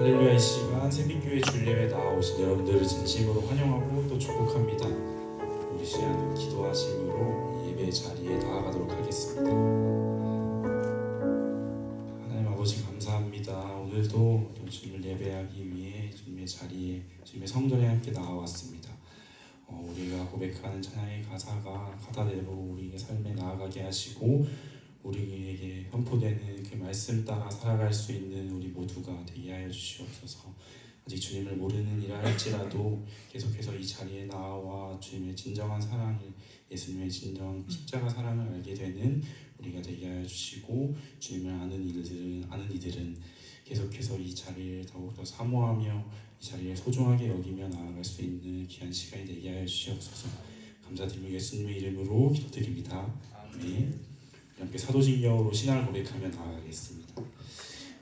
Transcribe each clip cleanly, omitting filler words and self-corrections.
할렐루야. 이 시간 새벽교회 주일예배 나오신 여러분들을 진심으로 환영하고 또 축복합니다. 우리 시간 기도하심으로 예배 자리에 나아가도록 하겠습니다. 하나님 아버지 감사합니다. 오늘도 또 주님을 예배하기 위해 주님의 자리에 주님의 성전에 함께 나와왔습니다. 우리가 고백하는 찬양의 가사가 가다대로 우리의 삶에 나아가게 하시고 우리에게 선포되는 그 말씀 따라 살아갈 수 있는 우리 모두가 되게 하여 주시옵소서. 아직 주님을 모르는 이라 할지라도 계속해서 이 자리에 나와 주님의 진정한 사랑을, 예수님의 진정 십자가 사랑을 알게 되는 우리가 되게 하여 주시고, 주님을 아는 이들은 계속해서 이 자리를 더욱더 사모하며 이 자리를 소중하게 여기며 나아갈 수 있는 귀한 시간이 되게 하여 주시옵소서. 감사드리며 예수님의 이름으로 기도드립니다. 아멘. 함께 사도신경으로 신앙을 고백하며 나아가겠습니다.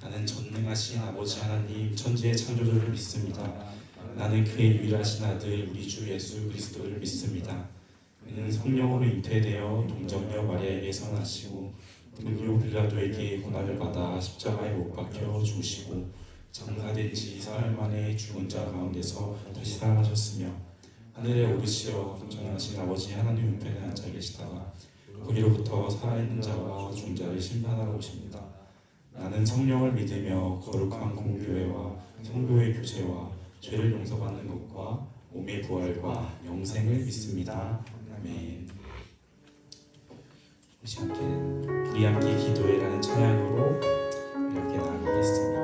나는 전능하신 아버지 하나님 천지의 창조주를 믿습니다. 나는 그의 유일하신 아들 우리 주 예수 그리스도를 믿습니다. 그는 성령으로 잉태되어 동정녀 마리아에게서 나시고 본요 빌라도에게 고난을 받아 십자가에 못 박혀 죽으시고 장사된 지 사흘 만에 죽은 자 가운데서 다시 살아나셨으며 하늘에 오르시어 전능하신 아버지 하나님 우편에 앉아 계시다가 거기로부터 살아있는 자와 죽은 자를 심판하러 오십니다. 나는 성령을 믿으며 거룩한 공교회와 성도의 교제와 죄를 용서받는 것과 몸의 부활과 영생을 믿습니다. 아멘. 우리 함께 기도해라는 찬양으로 이렇게 나누겠습니다.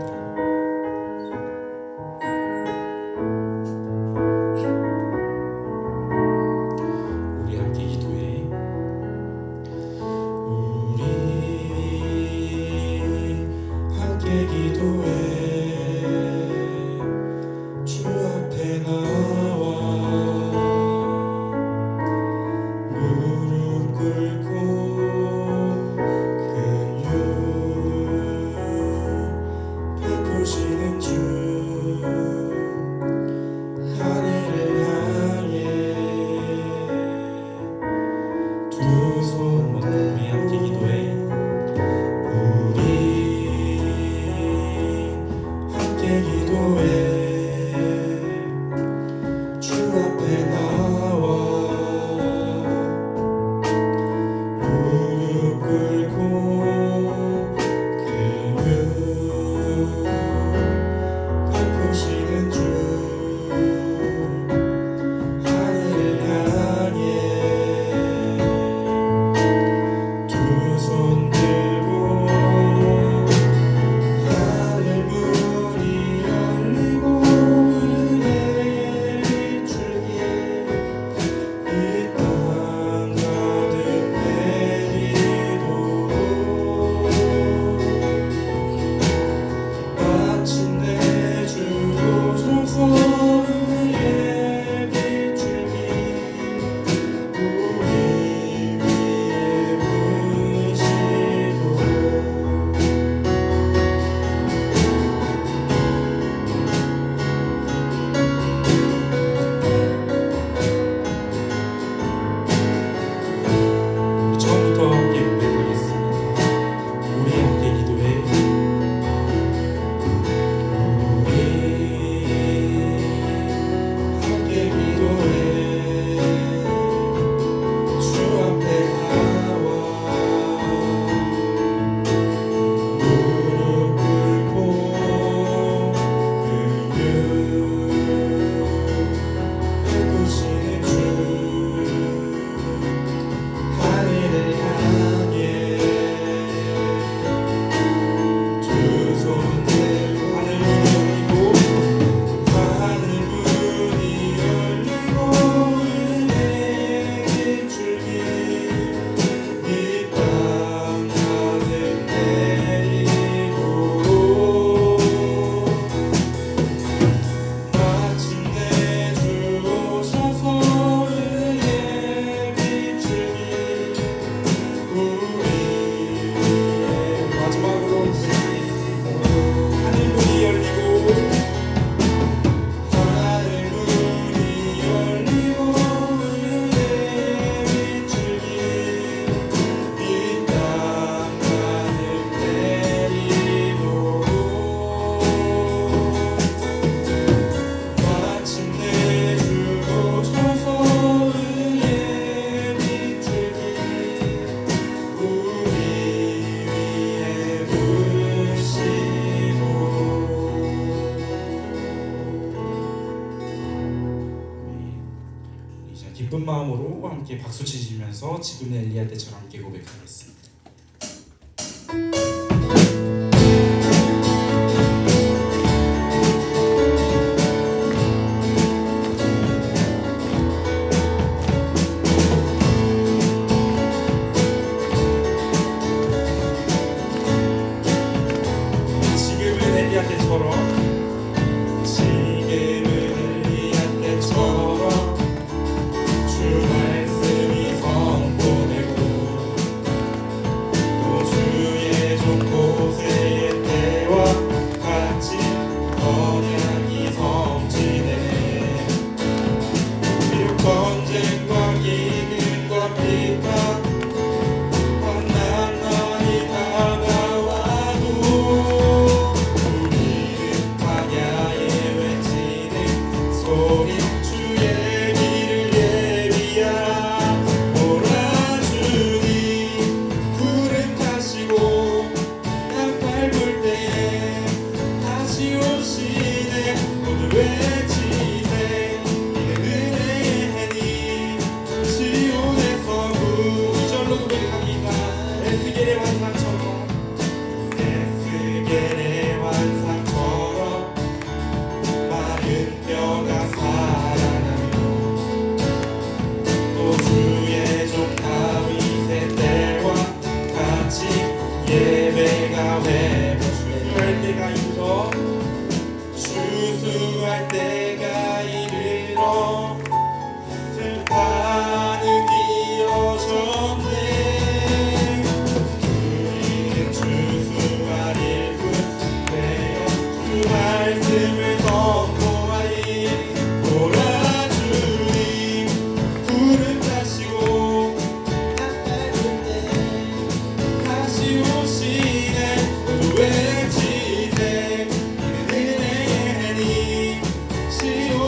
하늘 문이 열리고 기쁜 마음으로 함께 박수 치시면서 지금 엘리야 때처럼 함께 고백하겠습니다. 지금은 엘리야 때처럼 전쟁과 기근과 비탄 환난 많이 다가와도 우리는 광야에 외치는 소리 주의 길을 예비야 오라 주님 구름 타시고 땅 밟을 때에 다시 오시네 모두 외치세 에스겔의 환상처럼 마른 뼈가 살아나며 또 주의 종 다윗의 때와 같이 예배가 회복할 때가 이르러 추수할 때가 이르러 들판은 이어졌네 말씀을 선포하리 오라 주님 구름 타시고 땅 밟을 때 다시 오시네 모두 외치세 이는 은혜의 해니 시온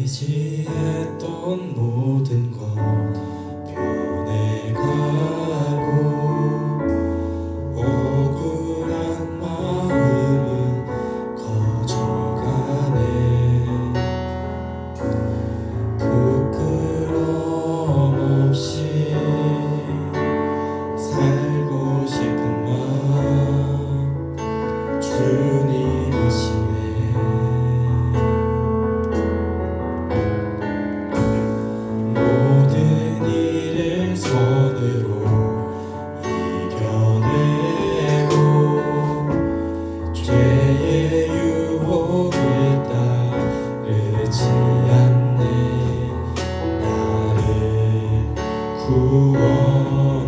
의지했던 모든 것 변해가고 억울한 마음은 커져가네. 부끄럼 없이 살고 싶은 마음 주님이시네. 모든 일을 손으로 이겨내고 죄의 유혹을 따르지 않네. 나를 구원하신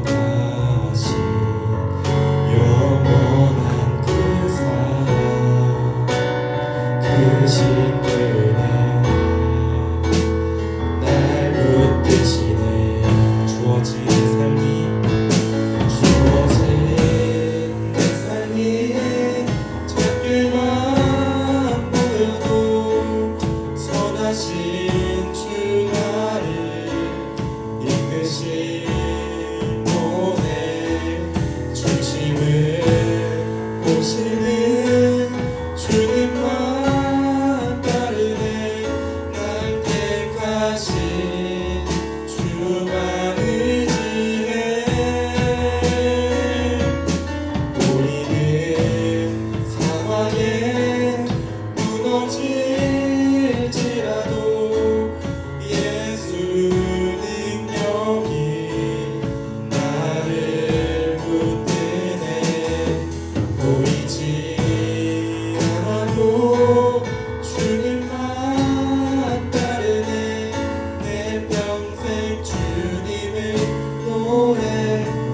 영원한 그 사랑 그 신들의 날 붙드시네. 주어진 내 삶이 작게만 보여도 선하신 주 나를 이끄신 분의 중심을 보시는 주님만 따르네. 날 택하신 주만 의지해. 우리는 상황에 무너질지라도 예수 능력이 나를 붙드네. 보이지 않아도 주님만 따르네. 내 평생 주님을 노래하리라.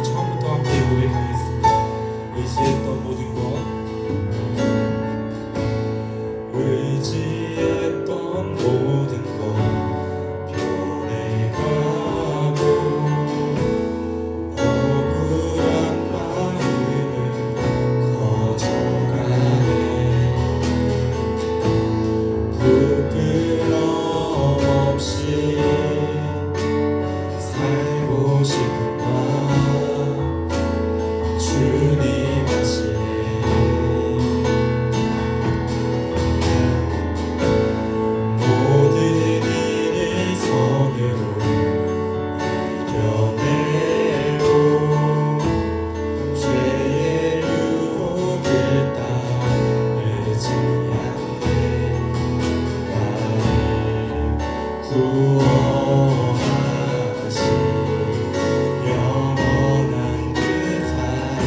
처음부터 함께 고백하겠습니다. 의지했던 모든 것 의지했던 모든 것 변해가고 억울한 마음은 커져가네. 부끄럼 없이 살고 싶은 마음 주님 하시네. 모든 일을 손으로 이겨내고 죄의 유혹을 따르지 않네. 나를 구원하신 영원한 그 사랑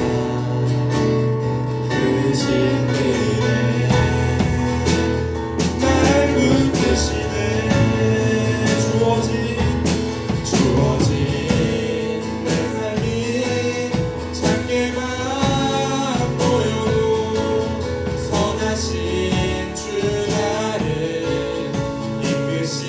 그 신들의 날 붙드시네. 주어진 내 삶이 작게만 보여도 선하신 주 나를 이끄신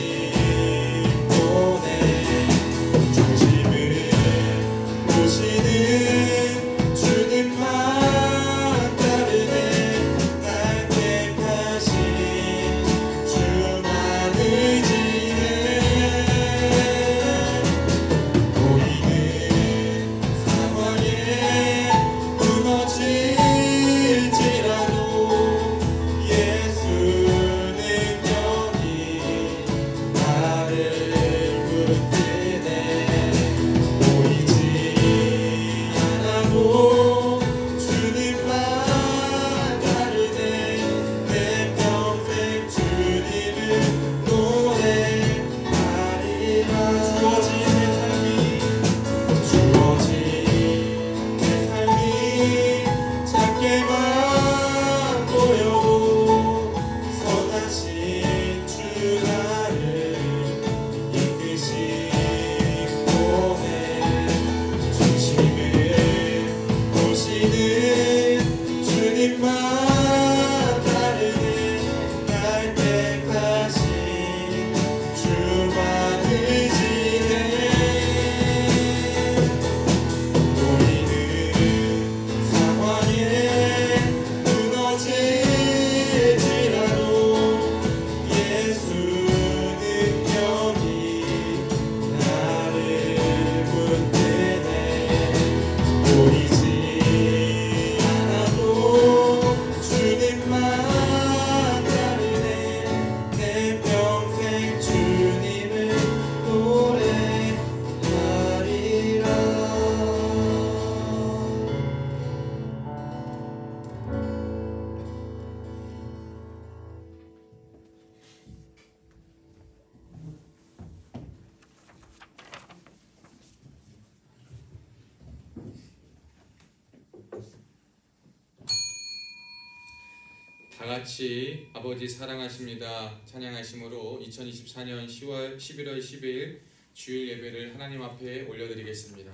다 같이 아버지 사랑하십니다 찬양하심으로 2024년 11월 10일 주일 예배를 하나님 앞에 올려드리겠습니다.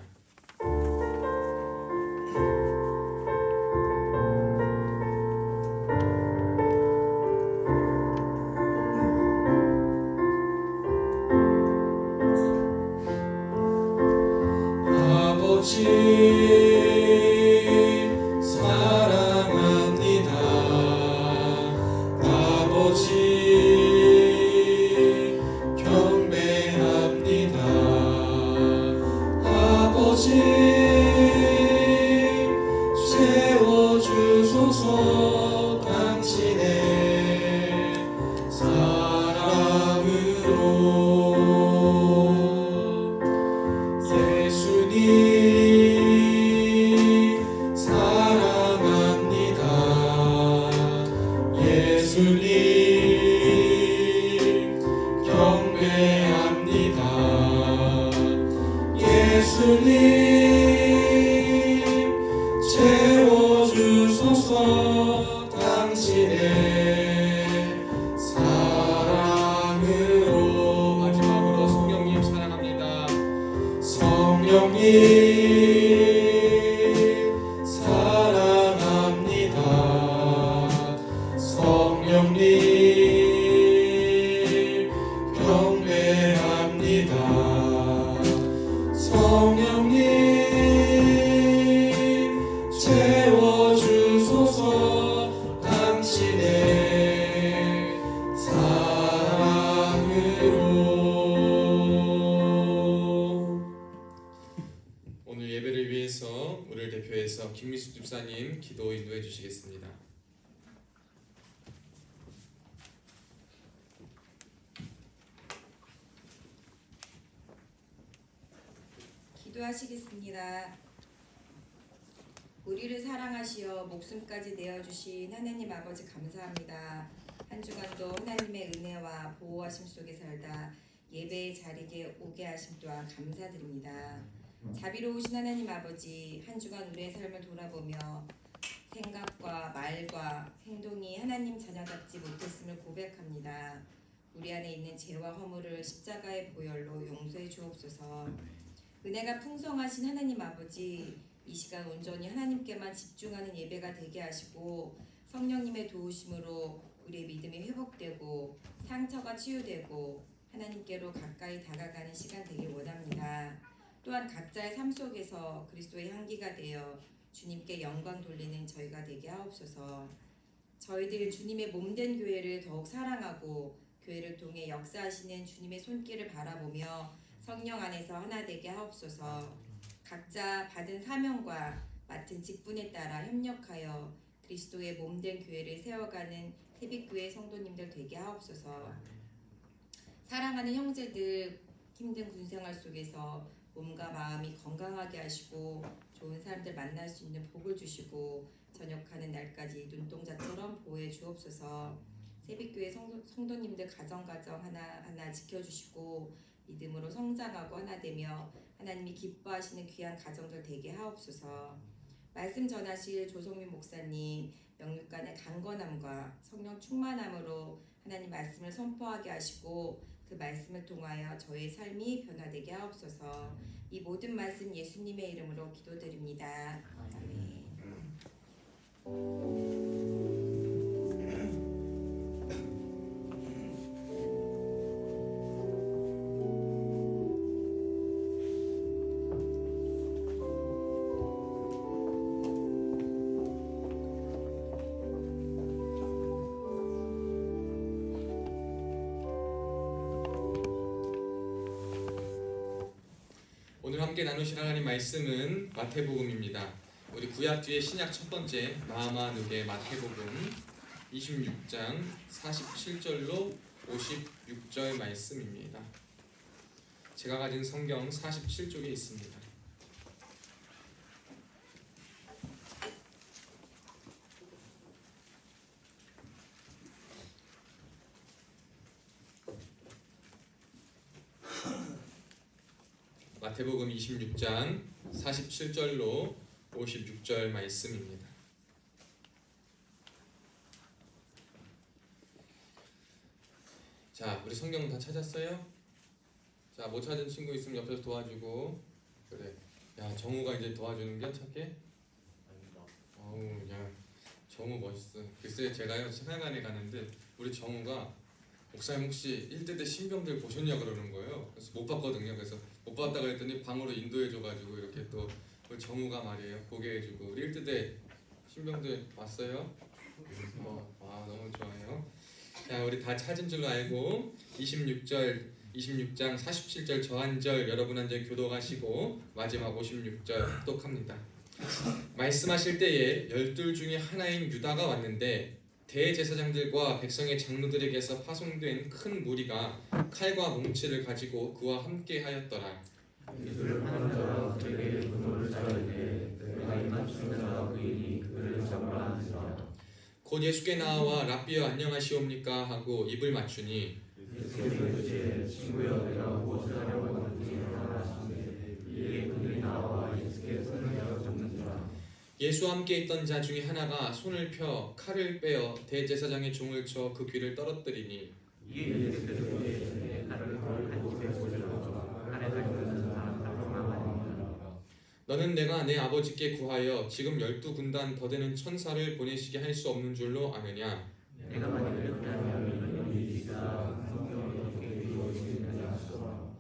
아버지 사랑합니다. 아버지 경배합니다. 아버지 채워주소서 당신의 사랑으로. 예수님 사랑합니다. 예수님 경배합니다. 예수님 채워주소서 당신의 사랑으로. 마지막으로 성령님 사랑합니다. 성령님 사랑합니다. 성령님 경배합니다. 성령님 채워주소서 당신의 사랑으로. 오늘 예배를 위해서 우리를 대표해서 김미숙 집사님 기도 인도해 주시겠습니다. 기도하시겠습니다. 우리를 사랑하시어 목숨까지 내어주신 하나님 아버지 감사합니다. 한 주간도 하나님의 은혜와 보호하심 속에 살다 예배의 자리에 오게 하심 또한 감사드립니다. 자비로우신 하나님 아버지, 한 주간 우리의 삶을 돌아보며 생각과 말과 행동이 하나님 자녀답지 못했음을 고백합니다. 우리 안에 있는 죄와 허물을 십자가의 보혈로 용서해 주옵소서. 은혜가 풍성하신 하나님 아버지, 이 시간 온전히 하나님께만 집중하는 예배가 되게 하시고 성령님의 도우심으로 우리의 믿음이 회복되고 상처가 치유되고 하나님께로 가까이 다가가는 시간 되길 원합니다. 또한 각자의 삶 속에서 그리스도의 향기가 되어 주님께 영광 돌리는 저희가 되게 하옵소서. 저희들 주님의 몸된 교회를 더욱 사랑하고 교회를 통해 역사하시는 주님의 손길을 바라보며 성령 안에서 하나 되게 하옵소서. 각자 받은 사명과 맡은 직분에 따라 협력하여 그리스도의 몸된 교회를 세워가는 새빛교회 성도님들 되게 하옵소서. 사랑하는 형제들 힘든 군생활 속에서 몸과 마음이 건강하게 하시고 좋은 사람들 만날 수 있는 복을 주시고 전역하는 날까지 눈동자처럼 보호해 주옵소서. 새빛교회 성도님들 가정 하나하나 지켜주시고 믿음으로 성장하고 하나 되며 하나님이 기뻐하시는 귀한 가정들 되게 하옵소서. 말씀 전하실 조성민 목사님 영육간의 강건함과 성령 충만함으로 하나님 말씀을 선포하게 하시고 그 말씀을 통하여 저의 삶이 변화되게 하옵소서. 이 모든 말씀 예수님의 이름으로 기도드립니다. 아멘. 오늘 함께 나누실 하나님 말씀은 마태복음입니다. 우리 구약 뒤에 신약 첫 번째 마하마누게 마태복음 26장 47절로 56절 말씀입니다. 제가 가진 성경 47쪽에 있습니다. 마태복음 26장 47절로 56절 말씀입니다. 우리 성경 다 찾았어요? 자, 못 찾은 친구 있으면 옆에서 도와주고. 그래. 야, 정우가 이제 도와주는겨 찾게? 어우, 야, 정우 멋있어. 글쎄 제가요 생활관에 가는데 우리 정우가 목사님 혹시 1대대 신병들 보셨냐 그러는 거예요. 그래서 못 봤거든요. 그래서 못 봤다고 했더니 방으로 인도해줘가지고 이렇게 또 우리 정우가 말이에요 보게 해주고. 우리 1대대 신병들 봤어요? 와 너무 좋아요. 자, 우리 다 찾은 줄로 알고 26장 47절 저한절 여러분 한 절 교독하시고 마지막 56절 똑합니다. 말씀하실 때에 12 중에 하나인 유다가 왔는데 대제사장들과 백성의 장로들에게서 파송된 큰 무리가 칼과 뭉치를 가지고 그와 함께 하였더라. 이들을 하는 자가 그에게 분노를 자르되 내가 이맞춘 자가 그이니 그를 잡으라 하니라. 곧 예수께 나와 랍비여 안녕하시옵니까 하고 입을 맞추니 예수께서 이제 친구여 내가 무엇을 하려고 하는지 하라 하시되 이에 그들이 나와 예수께 손을 잡는지라. 예수와 함께 있던 자 중에 하나가 손을 펴 칼을 빼어 대제사장의 종을 쳐 그 귀를 떨어뜨리니 이에 예수께서 내 칼을 한 입에 꽂으라. 칼에 달려있는 사람 달콤하니라. 너는 내가 내 아버지께 구하여 지금 12군단 더 되는 천사를 보내시게 할 수 없는 줄로 아느냐. 내가 만일 그렇게 하면 이 일이가 성경에 어떻게 이루어지느냐 하시더라.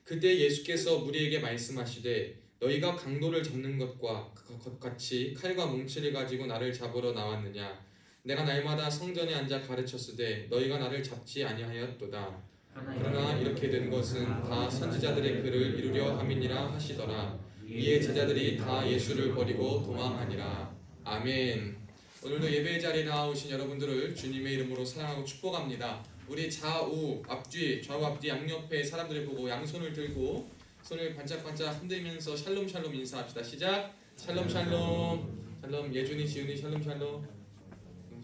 그때 예수께서 무리에게 말씀하시되 너희가 강도를 잡는 것과 같이 칼과 뭉치를 가지고 나를 잡으러 나왔느냐. 내가 날마다 성전에 앉아 가르쳤으되 너희가 나를 잡지 아니하였도다. 그러나 이렇게 된 것은 다 선지자들의 글을 이루려 함이니라 하시더라. 이에 제자들이 다 예수를 버리고 도망하니라. 아멘. 오늘도 예배의 자리에 나오신 여러분들을 주님의 이름으로 사랑하고 축복합니다. 우리 좌우 앞뒤 양옆에 사람들을 보고 양손을 들고 손을 반짝반짝 흔들면서 샬롬 샬롬 인사합시다. 시작. 샬롬 샬롬. 샬롬. 예준이 지훈이 샬롬 샬롬.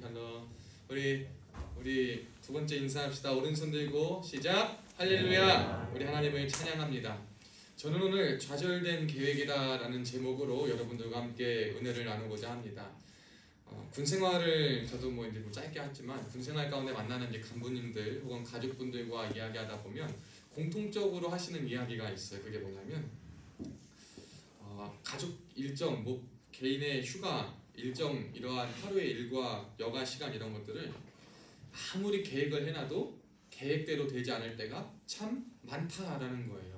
샬롬. 우리 두 번째 인사합시다. 오른손 들고 시작. 할렐루야. 우리 하나님을 찬양합니다. 저는 오늘 좌절된 계획이다라는 제목으로 여러분들과 함께 은혜를 나누고자 합니다. 군생활을 저도 이제 짧게 했지만 군생활 가운데 만나는 이제 간부님들 혹은 가족분들과 이야기하다 보면 공통적으로 하시는 이야기가 있어요. 그게 뭐냐면 가족 일정, 개인의 휴가 일정, 이러한 하루의 일과 여가 시간 이런 것들을 아무리 계획을 해놔도 계획대로 되지 않을 때가 참 많다라는 거예요.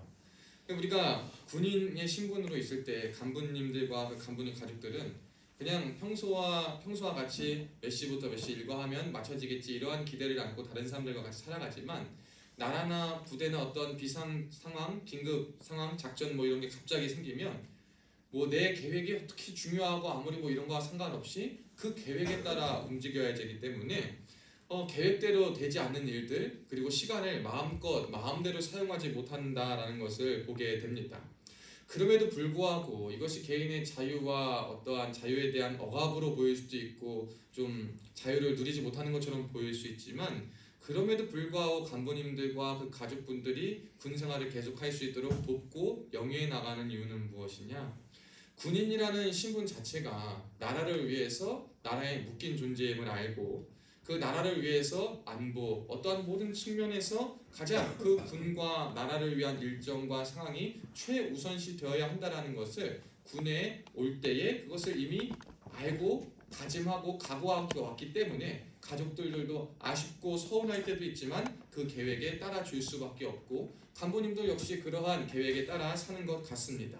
우리가 군인의 신분으로 있을 때 간부님들과 그 간부님 가족들은 그냥 평소와 같이 몇 시부터 몇 시 일과하면 맞춰지겠지 이러한 기대를 안고 다른 사람들과 같이 살아가지만 나라나 부대나 어떤 비상 상황, 긴급 상황, 작전 이런 게 갑자기 생기면 내 계획이 어떻게 중요하고 아무리 이런 거와 상관없이 그 계획에 따라 움직여야 되기 때문에 계획대로 되지 않는 일들 그리고 시간을 마음대로 사용하지 못한다라는 것을 보게 됩니다. 그럼에도 불구하고 이것이 개인의 자유와 어떠한 자유에 대한 억압으로 보일 수도 있고 좀 자유를 누리지 못하는 것처럼 보일 수 있지만 그럼에도 불구하고 간부님들과 그 가족분들이 군생활을 계속할 수 있도록 돕고 영위해 나가는 이유는 무엇이냐? 군인이라는 신분 자체가 나라를 위해서 나라에 묶인 존재임을 알고 그 나라를 위해서 안보, 어떠한 모든 측면에서 가장 그 군과 나라를 위한 일정과 상황이 최우선시 되어야 한다는 것을 군에 올 때에 그것을 이미 알고 다짐하고 각오하고 왔기 때문에 가족들도 아쉽고 서운할 때도 있지만 그 계획에 따라줄 수밖에 없고 간부님도 역시 그러한 계획에 따라 사는 것 같습니다.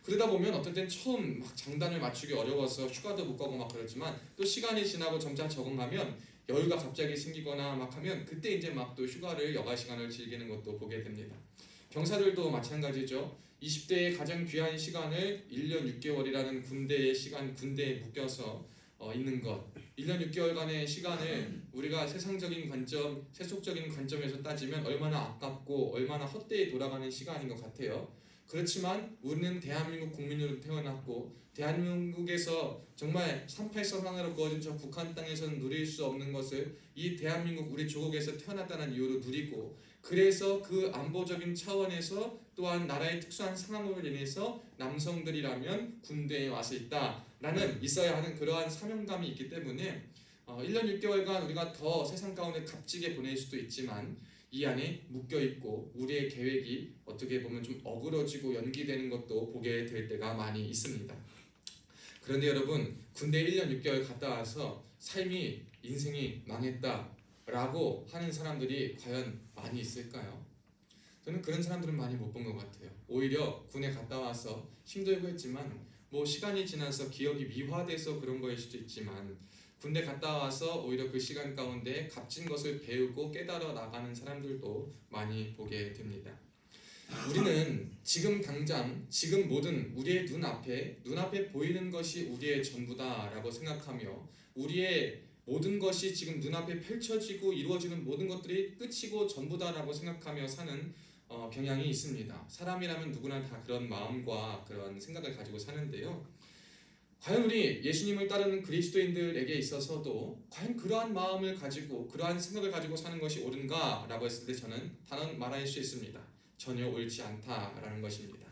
그러다 보면 어떨 땐 처음 장단을 맞추기 어려워서 휴가도 못 가고 그렇지만 또 시간이 지나고 점차 적응하면 여유가 갑자기 생기거나 하면 그때 이제 또 휴가를 여가 시간을 즐기는 것도 보게 됩니다. 병사들도 마찬가지죠. 20대의 가장 귀한 시간을 1년 6개월이라는 군대에 묶여서 있는 것. 1년 6개월간의 시간을 우리가 세속적인 관점에서 따지면 얼마나 아깝고 얼마나 헛되이 돌아가는 시간인 것 같아요. 그렇지만 우리는 대한민국 국민으로 태어났고 대한민국에서 정말 38선 하나로 그어진 저 북한 땅에서는 누릴 수 없는 것을 이 대한민국 우리 조국에서 태어났다는 이유로 누리고 그래서 그 안보적인 차원에서 또한 나라의 특수한 상황으로 인해서 남성들이라면 군대에 와서 있어야 하는 그러한 사명감이 있기 때문에 1년 6개월간 우리가 더 세상 가운데 값지게 보낼 수도 있지만 이 안에 묶여 있고 우리의 계획이 어떻게 보면 좀 어그러지고 연기되는 것도 보게 될 때가 많이 있습니다. 그런데 여러분, 군대 1년 6개월 갔다 와서 삶이 인생이 망했다라고 하는 사람들이 과연 많이 있을까요? 저는 그런 사람들은 많이 못 본 것 같아요. 오히려 군에 갔다 와서 힘들고 했지만 뭐 시간이 지나서 기억이 미화돼서 그런 거일 수도 있지만 군대 갔다 와서 오히려 그 시간 가운데 값진 것을 배우고 깨달아 나가는 사람들도 많이 보게 됩니다. 우리는 지금 당장 지금 모든 우리의 눈앞에 보이는 것이 우리의 전부다라고 생각하며 우리의 모든 것이 지금 눈앞에 펼쳐지고 이루어지는 모든 것들이 끝이고 전부다라고 생각하며 사는 경향이 있습니다. 사람이라면 누구나 다 그런 마음과 그런 생각을 가지고 사는데요. 과연 우리 예수님을 따르는 그리스도인들에게 있어서도 과연 그러한 마음을 가지고 그러한 생각을 가지고 사는 것이 옳은가라고 했을 때 저는 단언 말할 수 있습니다. 전혀 옳지 않다라는 것입니다.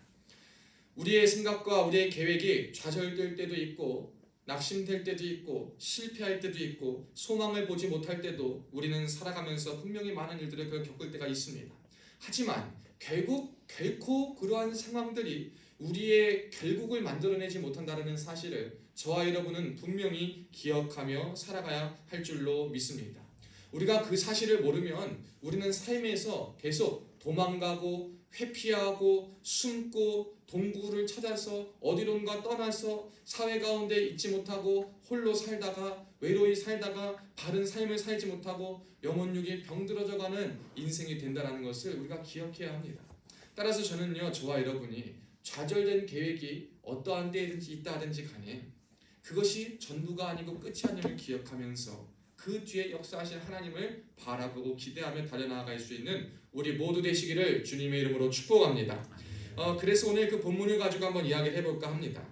우리의 생각과 우리의 계획이 좌절될 때도 있고 낙심될 때도 있고 실패할 때도 있고 소망을 보지 못할 때도 우리는 살아가면서 분명히 많은 일들을 겪을 때가 있습니다. 하지만 결코 그러한 상황들이 우리의 결국을 만들어내지 못한다는 사실을 저와 여러분은 분명히 기억하며 살아가야 할 줄로 믿습니다. 우리가 그 사실을 모르면 우리는 삶에서 계속 도망가고 회피하고 숨고 동굴을 찾아서 어디론가 떠나서 사회 가운데 있지 못하고 홀로 살다가 외로이 살다가 바른 삶을 살지 못하고 영혼육이 병들어져가는 인생이 된다는 것을 우리가 기억해야 합니다. 따라서 저는요, 저와 여러분이 좌절된 계획이 어떠한 때든지 있다 하든지 간에 그것이 전부가 아니고 끝이 아님을 기억하면서 그 뒤에 역사하실 하나님을 바라보고 기대하며 달려나갈 수 있는 우리 모두 되시기를 주님의 이름으로 축복합니다. 그래서 오늘 그 본문을 가지고 한번 이야기를 해볼까 합니다.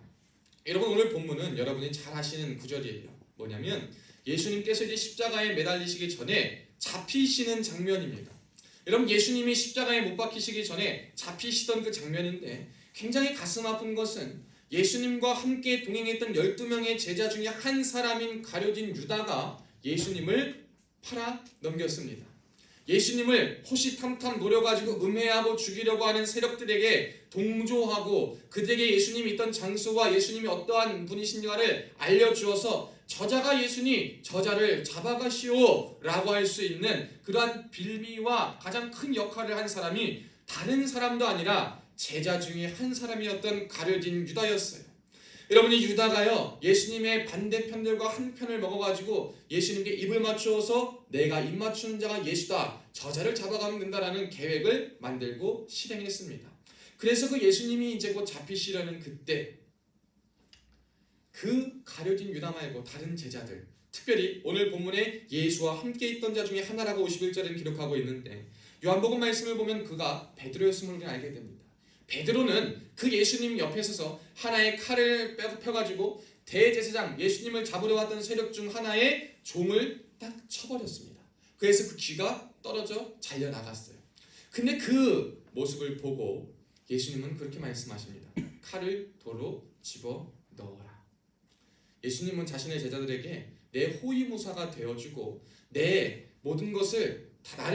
여러분, 오늘 본문은 여러분이 잘 아시는 구절이에요. 뭐냐면 예수님께서 이제 십자가에 매달리시기 전에 잡히시는 장면입니다. 여러분, 예수님이 십자가에 못 박히시기 전에 잡히시던 그 장면인데 굉장히 가슴 아픈 것은 예수님과 함께 동행했던 12명의 제자 중에 한 사람인 가룟진 유다가 예수님을 팔아 넘겼습니다. 예수님을 호시탐탐 노려가지고 음해하고 죽이려고 하는 세력들에게 동조하고 그들에게 예수님이 있던 장소와 예수님이 어떠한 분이신가를 알려주어서 저자가 예수니 저자를 잡아가시오 라고 할 수 있는 그러한 빌미와 가장 큰 역할을 한 사람이 다른 사람도 아니라 제자 중에 한 사람이었던 가룟진 유다였어요. 여러분이 유다가요, 예수님의 반대편들과 한 편을 먹어가지고 예수님께 입을 맞추어서 내가 입 맞추는 자가 예수다, 저자를 잡아가면 된다라는 계획을 만들고 실행했습니다. 그래서 그 예수님이 이제 곧 잡히시려는 그때 그 가룟진 유다 말고 다른 제자들, 특별히 오늘 본문에 예수와 함께 있던 자 중에 하나라고 51절에는 기록하고 있는데 요한복음 말씀을 보면 그가 베드로였음을 우리는 알게 됩니다. 베드로는 그 예수님 옆에 서서 하나의 칼을 펴가지고 대제사장 예수님을 잡으러 왔던 세력 중 하나의 종을 딱 쳐버렸습니다. 그래서 그 귀가 떨어져 잘려나갔어요. 근데 그 모습을 보고 예수님은 그렇게 말씀하십니다. 칼을 도로 집어 넣어라. 예수님은 자신의 제자들에게 내 호위무사가 되어주고 내 모든 것을 다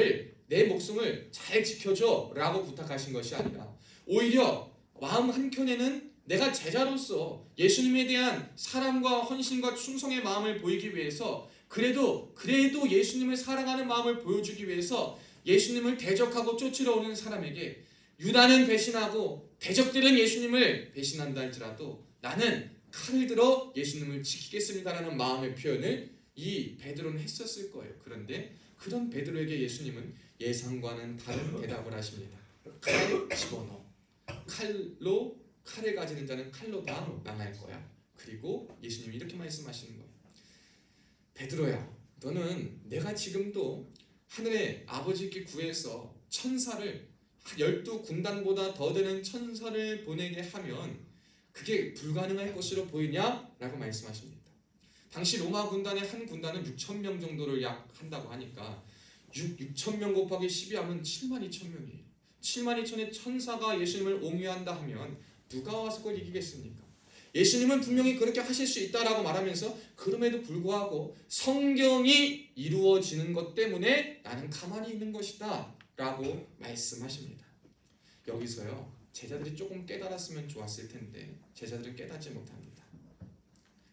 내 목숨을 잘 지켜줘 라고 부탁하신 것이 아니라 오히려 마음 한켠에는 내가 제자로서 예수님에 대한 사랑과 헌신과 충성의 마음을 보이기 위해서 그래도 예수님을 사랑하는 마음을 보여주기 위해서 예수님을 대적하고 쫓으러 오는 사람에게 유다는 배신하고 대적들은 예수님을 배신한다 할지라도 나는 칼을 들어 예수님을 지키겠습니다라는 마음의 표현을 이 베드로는 했었을 거예요. 그런데 그런 베드로에게 예수님은 예상과는 다른 대답을 하십니다. 칼을 집어넣어. 칼을 가지는 자는 칼로 다 망할 거야. 그리고 예수님이 이렇게 말씀하시는 거예요. 베드로야, 너는 내가 지금도 하늘의 아버지께 구해서 천사를 12군단보다 더 되는 천사를 보내게 하면 그게 불가능할 것으로 보이냐? 라고 말씀하십니다. 당시 로마 군단의 한 군단은 6,000명 정도를 약 한다고 하니까 6,000명 곱하기 12하면 72,000명이에요. 72,000의 천사가 예수님을 옹유한다 하면 누가 와서 그걸 이기겠습니까? 예수님은 분명히 그렇게 하실 수 있다라고 말하면서 그럼에도 불구하고 성경이 이루어지는 것 때문에 나는 가만히 있는 것이다 라고 말씀하십니다. 여기서요, 제자들이 조금 깨달았으면 좋았을 텐데 제자들은 깨닫지 못합니다.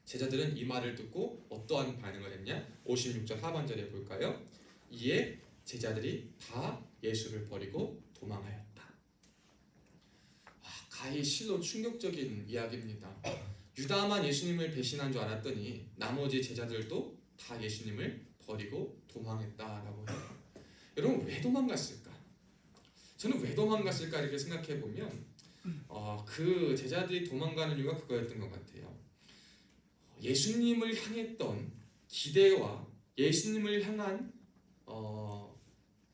제자들은 이 말을 듣고 어떠한 반응을 했냐? 56절 하반절에 볼까요? 이에 제자들이 다 예수를 버리고 도망하였다. 가히 실로 충격적인 이야기입니다. 유다만 예수님을 배신한 줄 알았더니 나머지 제자들도 다 예수님을 버리고 도망했다라고 해요. 여러분, 왜 도망갔을까? 저는 왜 도망갔을까 이렇게 생각해 보면 그 제자들이 도망가는 이유가 그거였던 것 같아요. 예수님을 향했던 기대와 예수님을 향한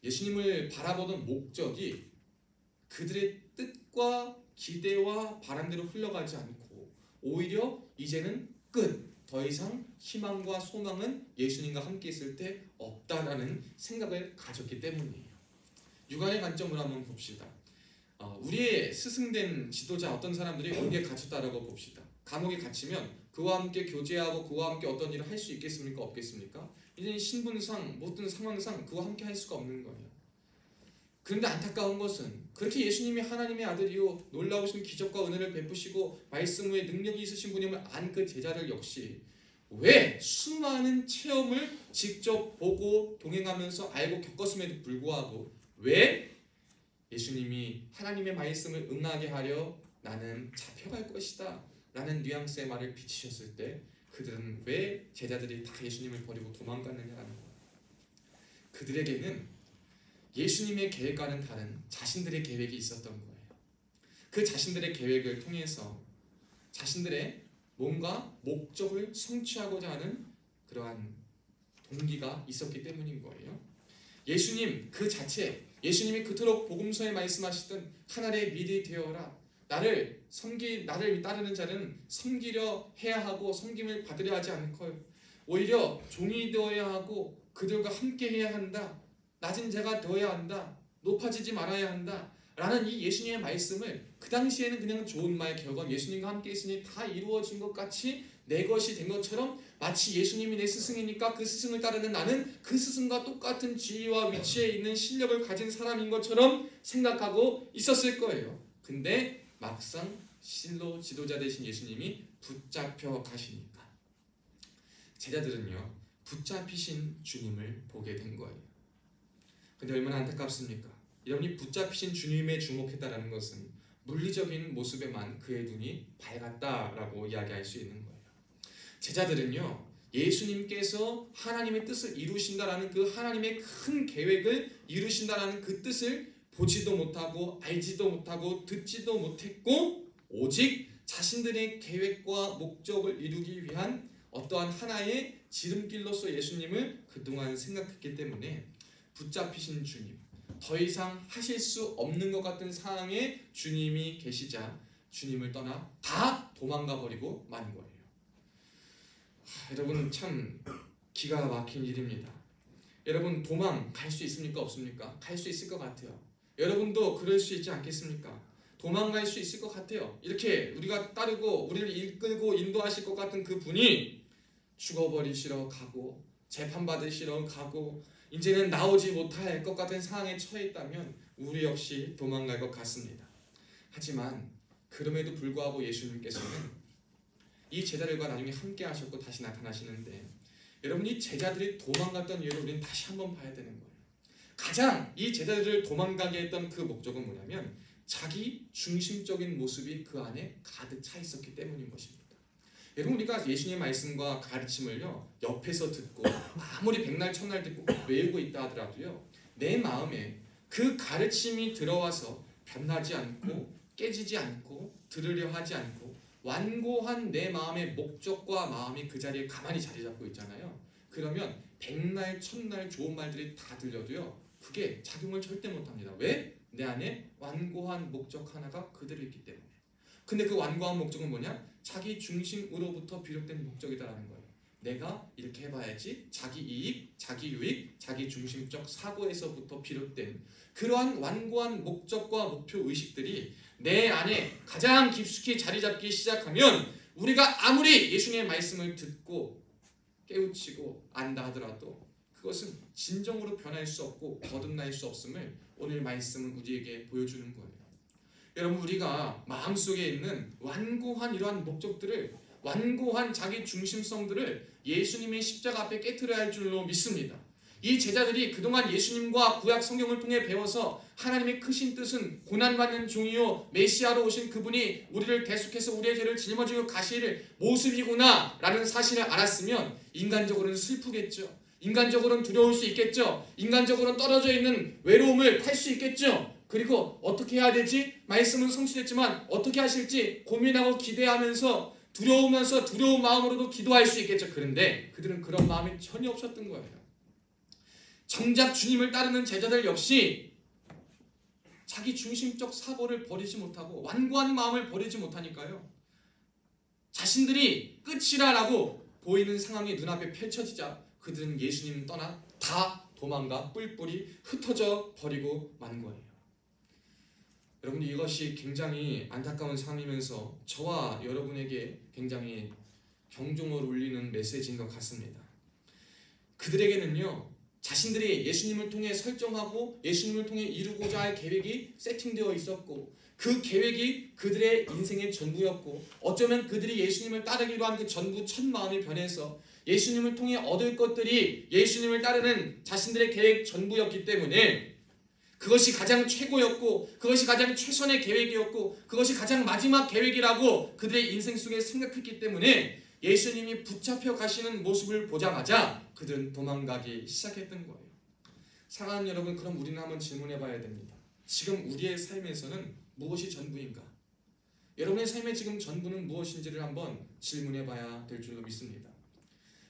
예수님을 바라보던 목적이 그들의 뜻과 기대와 바람대로 흘러가지 않고 오히려 이제는 끝, 더 이상 희망과 소망은 예수님과 함께 있을 때 없다라는 생각을 가졌기 때문이에요. 육안의 관점으로 한번 봅시다. 우리의 스승된 지도자 어떤 사람들이 어디에 갇혔다라고 봅시다. 감옥에 갇히면 그와 함께 교제하고 그와 함께 어떤 일을 할 수 있겠습니까? 없겠습니까? 이제는 신분상 모든 상황상 그와 함께 할 수가 없는 거예요. 그런데 안타까운 것은 그렇게 예수님이 하나님의 아들이요 놀라우신 기적과 은혜를 베푸시고 말씀 외에 능력이 있으신 분임을 안 그 제자들 역시 왜 수많은 체험을 직접 보고 동행하면서 알고 겪었음에도 불구하고 왜 예수님이 하나님의 말씀을 응하게 하려 나는 잡혀갈 것이다 라는 뉘앙스의 말을 비치셨을 때 그들은 왜 제자들이 다 예수님을 버리고 도망갔느냐라는 거예요. 그들에게는 예수님의 계획과는 다른 자신들의 계획이 있었던 거예요. 그 자신들의 계획을 통해서 자신들의 뭔가 목적을 성취하고자 하는 그러한 동기가 있었기 때문인 거예요. 예수님 그 자체, 예수님이 그토록 복음서에 말씀하시던 하나님의 미리 되어라. 나를 따르는 자는 섬기려 해야 하고 섬김을 받으려 하지 않고 오히려 종이 되어야 하고 그들과 함께 해야 한다. 낮은 자가 되어야 한다. 높아지지 말아야 한다. 라는 이 예수님의 말씀을 그 당시에는 그냥 좋은 말 결과 예수님과 함께 있으니 다 이루어진 것 같이 내 것이 된 것처럼 마치 예수님이 내 스승이니까 그 스승을 따르는 나는 그 스승과 똑같은 지위와 위치에 있는 실력을 가진 사람인 것처럼 생각하고 있었을 거예요. 근데 막상 실로 지도자 되신 예수님이 붙잡혀 가시니까 제자들은요 붙잡히신 주님을 보게 된 거예요. 근데 얼마나 안타깝습니까? 여러분이 붙잡히신 주님에 주목했다라는 것은 물리적인 모습에만 그의 눈이 밝았다라고 이야기할 수 있는 거예요. 제자들은요 예수님께서 하나님의 뜻을 이루신다라는 그 하나님의 큰 계획을 이루신다라는 그 뜻을 보지도 못하고 알지도 못하고 듣지도 못했고 오직 자신들의 계획과 목적을 이루기 위한 어떠한 하나의 지름길로서 예수님을 그동안 생각했기 때문에 붙잡히신 주님, 더 이상 하실 수 없는 것 같은 상황에 주님이 계시자 주님을 떠나 다 도망가 버리고 만 거예요. 여러분 참 기가 막힌 일입니다. 여러분 도망갈 수 있습니까? 없습니까? 갈 수 있을 것 같아요. 여러분도 그럴 수 있지 않겠습니까? 도망갈 수 있을 것 같아요. 이렇게 우리가 따르고 우리를 이끌고 인도하실 것 같은 그 분이 죽어버리시러 가고 재판받으시러 가고 이제는 나오지 못할 것 같은 상황에 처해 있다면 우리 역시 도망갈 것 같습니다. 하지만 그럼에도 불구하고 예수님께서는 이 제자들과 나중에 함께 하셨고 다시 나타나시는데 여러분 이 제자들이 도망갔던 이유를 우리는 다시 한번 봐야 되는 거예요. 가장 이 제자들을 도망가게 했던 그 목적은 뭐냐면 자기 중심적인 모습이 그 안에 가득 차 있었기 때문인 것입니다. 여러분 우리가 예수님의 말씀과 가르침을요 옆에서 듣고 아무리 백날 천날 듣고 외우고 있다 하더라도요 내 마음에 그 가르침이 들어와서 변하지 않고 깨지지 않고 들으려 하지 않고 완고한 내 마음의 목적과 마음이 그 자리에 가만히 자리 잡고 있잖아요. 그러면 백날 천날 좋은 말들이 다 들려도요 그게 작용을 절대 못합니다. 왜? 내 안에 완고한 목적 하나가 그대로 있기 때문에. 근데 그 완고한 목적은 뭐냐? 자기 중심으로부터 비롯된 목적이다라는 거예요. 내가 이렇게 해봐야지 자기 이익, 자기 유익, 자기 중심적 사고에서부터 비롯된 그러한 완고한 목적과 목표 의식들이 내 안에 가장 깊숙이 자리 잡기 시작하면 우리가 아무리 예수님의 말씀을 듣고 깨우치고 안다 하더라도 그것은 진정으로 변할 수 없고 거듭날 수 없음을 오늘 말씀은 우리에게 보여주는 거예요. 여러분, 우리가 마음속에 있는 완고한 이러한 목적들을, 완고한 자기 중심성들을 예수님의 십자가 앞에 깨트려야 할 줄로 믿습니다. 이 제자들이 그동안 예수님과 구약 성경을 통해 배워서 하나님의 크신 뜻은 고난받는 종이요 메시아로 오신 그분이 우리를 계속해서 우리의 죄를 짊어지고 가실 모습이구나 라는 사실을 알았으면 인간적으로는 슬프겠죠. 인간적으로는 두려울 수 있겠죠. 인간적으로는 떨어져 있는 외로움을 탈 수 있겠죠. 그리고 어떻게 해야 되지? 말씀은 성취됐지만 어떻게 하실지 고민하고 기대하면서 두려우면서 두려운 마음으로도 기도할 수 있겠죠. 그런데 그들은 그런 마음이 전혀 없었던 거예요. 정작 주님을 따르는 제자들 역시 자기 중심적 사고를 버리지 못하고 완고한 마음을 버리지 못하니까요. 자신들이 끝이라라고 보이는 상황이 눈앞에 펼쳐지자 그들은 예수님 떠나 다 도망가 뿔뿔이 흩어져 버리고 만 거예요. 여러분, 이것이 굉장히 안타까운 상황이면서 저와 여러분에게 굉장히 경종을 울리는 메시지인 것 같습니다. 그들에게는요, 자신들이 예수님을 통해 설정하고 예수님을 통해 이루고자 할 계획이 세팅되어 있었고 그 계획이 그들의 인생의 전부였고 어쩌면 그들이 예수님을 따르기로 한 그 전부 첫 마음이 변해서 예수님을 통해 얻을 것들이 예수님을 따르는 자신들의 계획 전부였기 때문에 그것이 가장 최고였고 그것이 가장 최선의 계획이었고 그것이 가장 마지막 계획이라고 그들의 인생 속에 생각했기 때문에 예수님이 붙잡혀 가시는 모습을 보자마자 그들은 도망가기 시작했던 거예요. 사랑하는 여러분, 그럼 우리는 한번 질문해 봐야 됩니다. 지금 우리의 삶에서는 무엇이 전부인가? 여러분의 삶의 지금 전부는 무엇인지를 한번 질문해 봐야 될 줄로 믿습니다.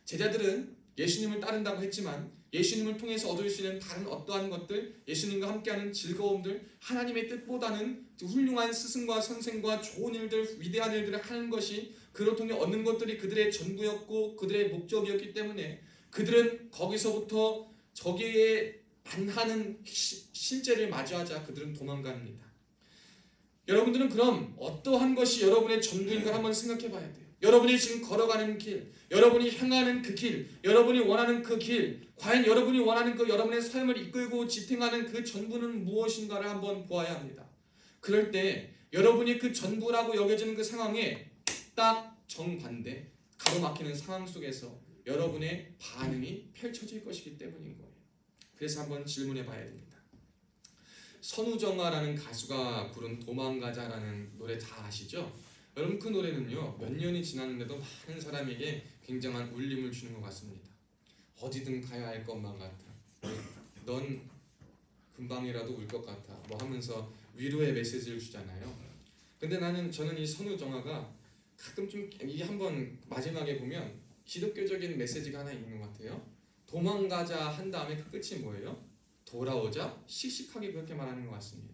제자들은 예수님을 따른다고 했지만 예수님을 통해서 얻을 수 있는 다른 어떠한 것들, 예수님과 함께하는 즐거움들, 하나님의 뜻보다는 훌륭한 스승과 선생과 좋은 일들, 위대한 일들을 하는 것이 그를 통해 얻는 것들이 그들의 전부였고 그들의 목적이었기 때문에 그들은 거기서부터 저기에 반하는 실제를 마주하자 그들은 도망갑니다. 여러분들은 그럼 어떠한 것이 여러분의 전부인가 한번 생각해 봐야 돼요. 여러분이 지금 걸어가는 길, 여러분이 향하는 그 길, 여러분이 원하는 그 길, 과연 여러분이 원하는 그 여러분의 삶을 이끌고 지탱하는 그 전부는 무엇인가를 한번 보아야 합니다. 그럴 때 여러분이 그 전부라고 여겨지는 그 상황에 딱 정반대, 가로막히는 상황 속에서 여러분의 반응이 펼쳐질 것이기 때문인 거예요. 그래서 한번 질문해 봐야 됩니다. 선우정아라는 가수가 부른 도망가자라는 노래 다 아시죠? 여러분, 그 노래는요 몇 년이 지났는데도 많은 사람에게 굉장한 울림을 주는 것 같습니다. 어디든 가야 할 것만 같아. 넌 금방이라도 울 것 같아. 뭐 하면서 위로의 메시지를 주잖아요. 근데 저는 이 선우정아가 가끔 좀 이게 한번 마지막에 보면 기독교적인 메시지가 하나 있는 것 같아요. 도망가자 한 다음에 그 끝이 뭐예요? 돌아오자 씩씩하게 그렇게 말하는 것 같습니다.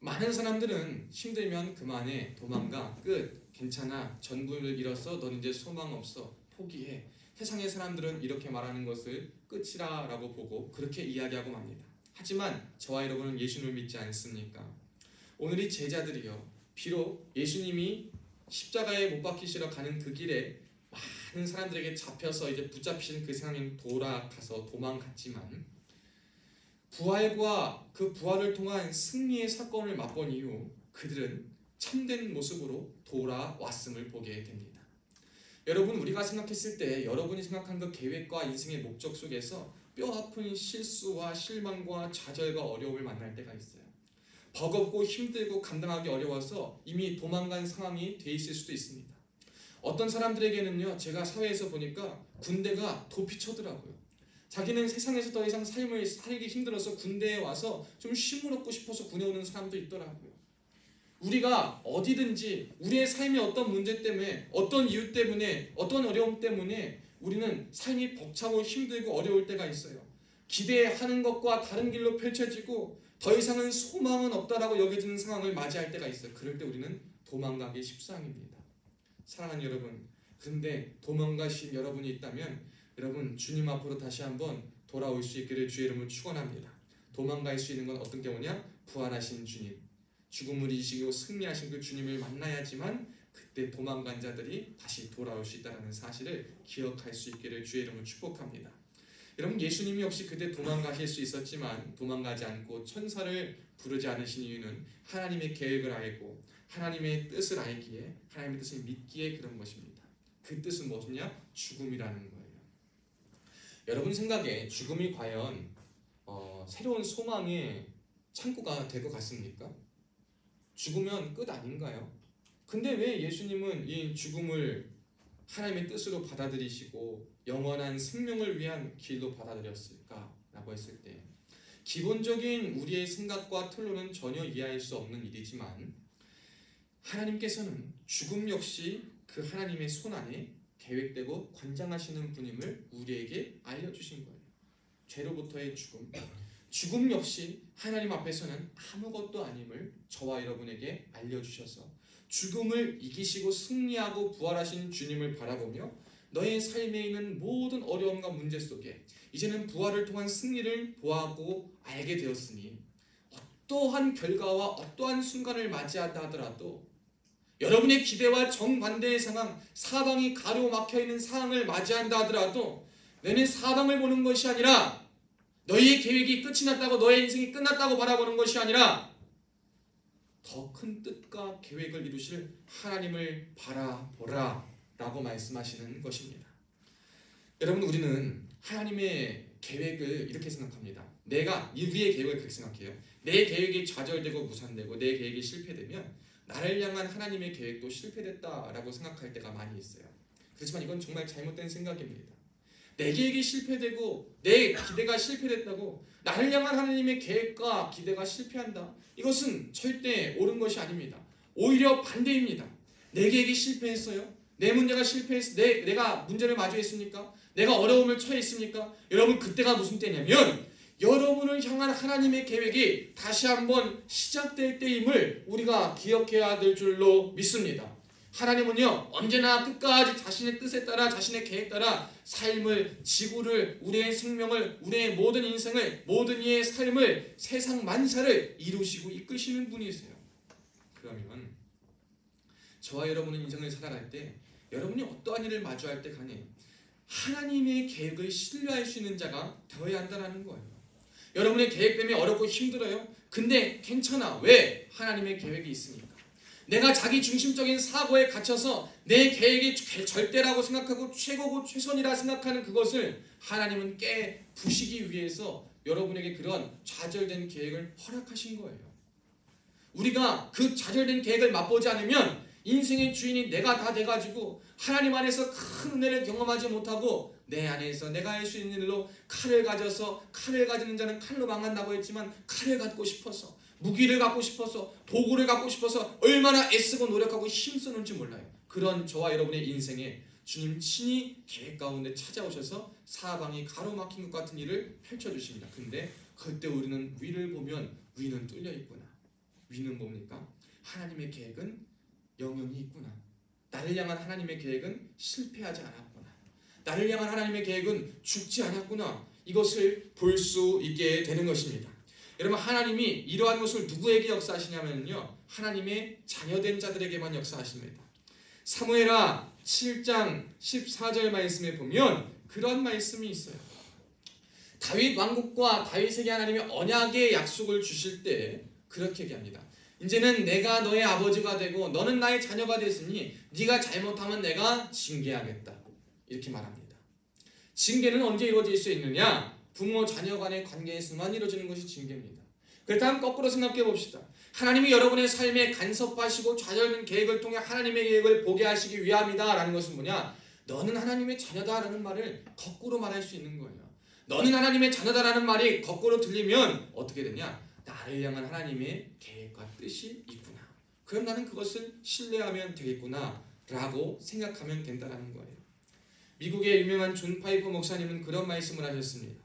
많은 사람들은 힘들면 그만해, 도망가, 끝, 괜찮아, 전부를 잃었어, 넌 이제 소망 없어, 포기해. 세상의 사람들은 이렇게 말하는 것을 끝이라고 보고 그렇게 이야기하고 맙니다. 하지만 저와 여러분은 예수님을 믿지 않습니까? 오늘 이 제자들이요, 비록 예수님이 십자가에 못 박히시러 가는 그 길에 많은 사람들에게 잡혀서 이제 붙잡히신 그 상황에 돌아가서 도망갔지만 부활과 그 부활을 통한 승리의 사건을 맛본 이후 그들은 참된 모습으로 돌아왔음을 보게 됩니다. 여러분, 우리가 생각했을 때 여러분이 생각한 그 계획과 인생의 목적 속에서 뼈아픈 실수와 실망과 좌절과 어려움을 만날 때가 있어요. 버겁고 힘들고 감당하기 어려워서 이미 도망간 상황이 돼 있을 수도 있습니다. 어떤 사람들에게는요, 제가 사회에서 보니까 군대가 도피처더라고요. 자기는 세상에서 더 이상 삶을 살기 힘들어서 군대에 와서 좀 쉼을 얻고 싶어서 군에 오는 사람도 있더라고요. 우리가 어디든지 우리의 삶의 어떤 문제 때문에, 어떤 이유 때문에, 어떤 어려움 때문에 우리는 삶이 벅차고 힘들고 어려울 때가 있어요. 기대하는 것과 다른 길로 펼쳐지고 더 이상은 소망은 없다라고 여겨지는 상황을 맞이할 때가 있어요. 그럴 때 우리는 도망가기 십상입니다. 사랑하는 여러분, 그런데 도망가신 여러분이 있다면 여러분, 주님 앞으로 다시 한번 돌아올 수 있기를 주의 이름으로 축원합니다. 도망갈 수 있는 건 어떤 경우냐? 부활하신 주님, 죽음을 이기시고 승리하신 그 주님을 만나야지만 그때 도망간 자들이 다시 돌아올 수 있다는 사실을 기억할 수 있기를 주의 이름으로 축복합니다. 여러분 예수님이 역시 그때 도망가실 수 있었지만 도망가지 않고 천사를 부르지 않으신 이유는 하나님의 계획을 알고 하나님의 뜻을 알기에 하나님의 뜻을 믿기에 그런 것입니다. 그 뜻은 무엇이냐? 죽음이라는 거예요. 여러분 생각에 죽음이 과연 새로운 소망의 창구가 될 것 같습니까? 죽으면 끝 아닌가요? 근데 왜 예수님은 이 죽음을 하나님의 뜻으로 받아들이시고 영원한 생명을 위한 길로 받아들였을까라고 했을 때 기본적인 우리의 생각과 틀로는 전혀 이해할 수 없는 일이지만 하나님께서는 죽음 역시 그 하나님의 손 안에 계획되고 관장하시는 분임을 우리에게 알려주신 거예요. 죄로부터의 죽음 역시 하나님 앞에서는 아무것도 아님을 저와 여러분에게 알려주셔서 죽음을 이기시고 승리하고 부활하신 주님을 바라보며 너의 삶에 있는 모든 어려움과 문제 속에 이제는 부활을 통한 승리를 보아하고 알게 되었으니 어떠한 결과와 어떠한 순간을 맞이한다 하더라도 여러분의 기대와 정반대의 상황, 사방이 가로막혀있는 상황을 맞이한다 하더라도 너는 사방을 보는 것이 아니라 너희의 계획이 끝이 났다고 너의 인생이 끝났다고 바라보는 것이 아니라 더 큰 뜻과 계획을 이루실 하나님을 바라보라 라고 말씀하시는 것입니다. 여러분 우리는 하나님의 계획을 이렇게 생각합니다. 우리의 계획을 그렇게 생각해요. 내 계획이 좌절되고 무산되고 내 계획이 실패되면 나를 향한 하나님의 계획도 실패됐다라고 생각할 때가 많이 있어요. 그렇지만 이건 정말 잘못된 생각입니다. 내 계획이 실패되고 내 기대가 실패됐다고 나를 향한 하나님의 계획과 기대가 실패한다. 이것은 절대 옳은 것이 아닙니다. 오히려 반대입니다. 내 계획이 실패했어요? 내 문제가 실패했어? 내가 문제를 마주했습니까? 내가 어려움을 처했습니까? 여러분 그때가 무슨 때냐면 여러분을 향한 하나님의 계획이 다시 한번 시작될 때임을 우리가 기억해야 될 줄로 믿습니다. 하나님은요 언제나 끝까지 자신의 뜻에 따라 자신의 계획 따라 삶을, 지구를, 우리의 생명을, 우리의 모든 인생을, 모든 이의 삶을, 세상 만사를 이루시고 이끄시는 분이세요. 그러면 저와 여러분은 인생을 살아갈 때 여러분이 어떠한 일을 마주할 때 간에 하나님의 계획을 신뢰할 수 있는 자가 되어야 한다는 거예요. 여러분의 계획 때문에 어렵고 힘들어요. 근데 괜찮아. 왜? 하나님의 계획이 있으니까. 내가 자기 중심적인 사고에 갇혀서 내 계획이 절대라고 생각하고 최고고 최선이라 생각하는 그것을 하나님은 깨부시기 위해서 여러분에게 그런 좌절된 계획을 허락하신 거예요. 우리가 그 좌절된 계획을 맛보지 않으면 인생의 주인이 내가 다 돼가지고 하나님 안에서 큰 은혜를 경험하지 못하고 내 안에서 내가 할 수 있는 일로 칼을 가져서 칼을 가지는 자는 칼로 망한다고 했지만 칼을 갖고 싶어서 무기를 갖고 싶어서 도구를 갖고 싶어서 얼마나 애쓰고 노력하고 힘쓰는지 몰라요. 그런 저와 여러분의 인생에 주님 친히 계획 가운데 찾아오셔서 사방이 가로막힌 것 같은 일을 펼쳐주십니다. 근데 그때 우리는 위를 보면 위는 뚫려 있구나. 위는 뭡니까? 하나님의 계획은 영영이 있구나. 나를 향한 하나님의 계획은 실패하지 않았구나. 나를 향한 하나님의 계획은 죽지 않았구나. 이것을 볼 수 있게 되는 것입니다. 여러분 하나님이 이러한 것을 누구에게 역사하시냐면요. 하나님의 자녀된 자들에게만 역사하십니다. 사무엘하 7장 14절 말씀에 보면 그런 말씀이 있어요. 다윗 왕국과 다윗에게 하나님이 언약의 약속을 주실 때 그렇게 얘기합니다. 이제는 내가 너의 아버지가 되고 너는 나의 자녀가 됐으니 네가 잘못하면 내가 징계하겠다. 이렇게 말합니다. 징계는 언제 이루어질 수 있느냐? 부모 자녀 간의 관계에서만 이루어지는 것이 징계입니다. 그렇다면 거꾸로 생각해 봅시다. 하나님이 여러분의 삶에 간섭하시고 좌절된 계획을 통해 하나님의 계획을 보게 하시기 위함이다 라는 것은 뭐냐? 너는 하나님의 자녀다 라는 말을 거꾸로 말할 수 있는 거예요. 너는 하나님의 자녀다 라는 말이 거꾸로 들리면 어떻게 되냐? 나를 향한 하나님의 계획과 뜻이 있구나. 그럼 나는 그것을 신뢰하면 되겠구나 라고 생각하면 된다는 거예요. 미국의 유명한 존 파이퍼 목사님은 그런 말씀을 하셨습니다.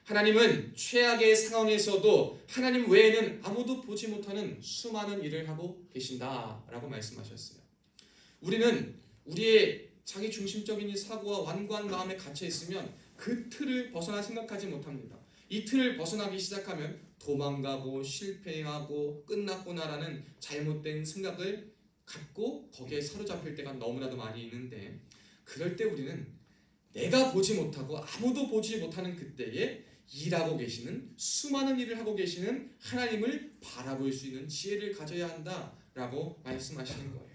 하나님은 최악의 상황에서도 하나님 외에는 아무도 보지 못하는 수많은 일을 하고 계신다 라고 말씀하셨어요. 우리는 우리의 자기 중심적인 사고와 완고한 마음에 갇혀 있으면 그 틀을 벗어나 생각하지 못합니다. 이 틀을 벗어나기 시작하면 도망가고 실패하고 끝났구나라는 잘못된 생각을 갖고 거기에 사로잡힐 때가 너무나도 많이 있는데 그럴 때 우리는 내가 보지 못하고 아무도 보지 못하는 그때에 일하고 계시는, 수많은 일을 하고 계시는 하나님을 바라볼 수 있는 지혜를 가져야 한다라고 말씀하시는 거예요.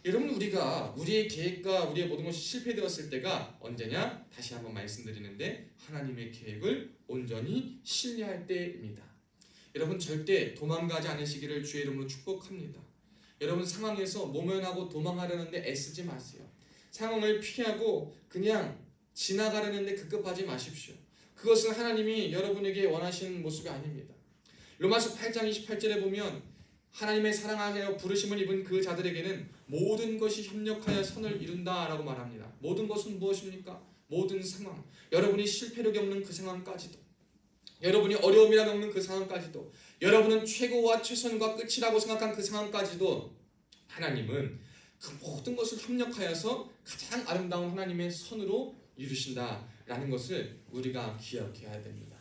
여러분, 우리가 우리의 계획과 우리의 모든 것이 실패되었을 때가 언제냐? 다시 한번 말씀드리는데 하나님의 계획을 온전히 신뢰할 때입니다. 여러분, 절대 도망가지 않으시기를 주의 이름으로 축복합니다. 여러분, 상황에서 모면하고 도망하려는데 애쓰지 마세요. 상황을 피하고 그냥 지나가려는데 급급하지 마십시오. 그것은 하나님이 여러분에게 원하시는 모습이 아닙니다. 로마서 8장 28절에 보면 하나님의 사랑하여 부르심을 입은 그 자들에게는 모든 것이 협력하여 선을 이룬다라고 말합니다. 모든 것은 무엇입니까? 모든 상황, 여러분이 실패를 겪는 그 상황까지도, 여러분이 어려움이라 겪는 그 상황까지도, 여러분은 최고와 최선과 끝이라고 생각한 그 상황까지도 하나님은 그 모든 것을 협력하여서 가장 아름다운 하나님의 선으로 이루신다라는 것을 우리가 기억해야 됩니다.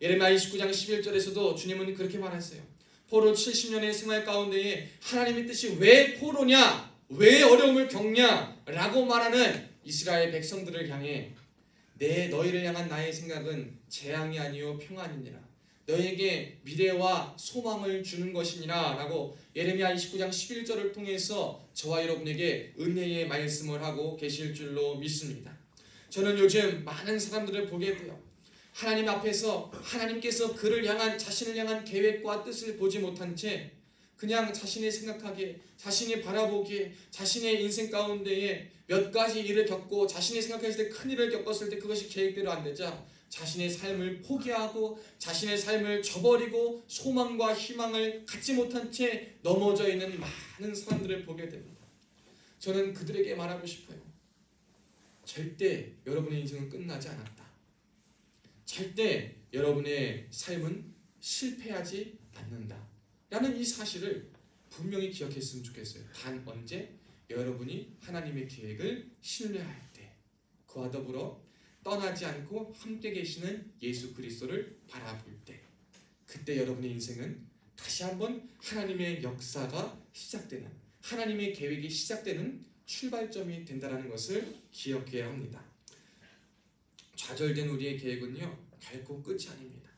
예레미야 29장 11절에서도 주님은 그렇게 말했어요. 포로 70년의 생활 가운데에 하나님의 뜻이 왜 포로냐, 왜 어려움을 겪냐 라고 말하는 이스라엘 백성들을 향해 너희를 향한 나의 생각은 재앙이 아니요 평안이니라, 너희에게 미래와 소망을 주는 것이니라 라고 예레미야 29장 11절을 통해서 저와 여러분에게 은혜의 말씀을 하고 계실 줄로 믿습니다. 저는 요즘 많은 사람들을 보게 돼요. 하나님 앞에서 하나님께서 그를 향한, 자신을 향한 계획과 뜻을 보지 못한 채 그냥 자신이 생각하기에, 자신이 바라보기에, 자신의 인생 가운데에 몇 가지 일을 겪고 자신이 생각했을 때 큰 일을 겪었을 때 그것이 계획대로 안 되자 자신의 삶을 포기하고 자신의 삶을 저버리고 소망과 희망을 갖지 못한 채 넘어져 있는 많은 사람들을 보게 됩니다. 저는 그들에게 말하고 싶어요. 절대 여러분의 인생은 끝나지 않았다. 절대 여러분의 삶은 실패하지 않는다 라는 이 사실을 분명히 기억했으면 좋겠어요. 단 언제? 여러분이 하나님의 계획을 신뢰할 때, 그와 더불어 떠나지 않고 함께 계시는 예수 그리스도를 바라볼 때, 그때 여러분의 인생은 다시 한번 하나님의 역사가 시작되는, 하나님의 계획이 시작되는 출발점이 된다는 것을 기억해야 합니다. 좌절된 우리의 계획은요 결코 끝이 아닙니다.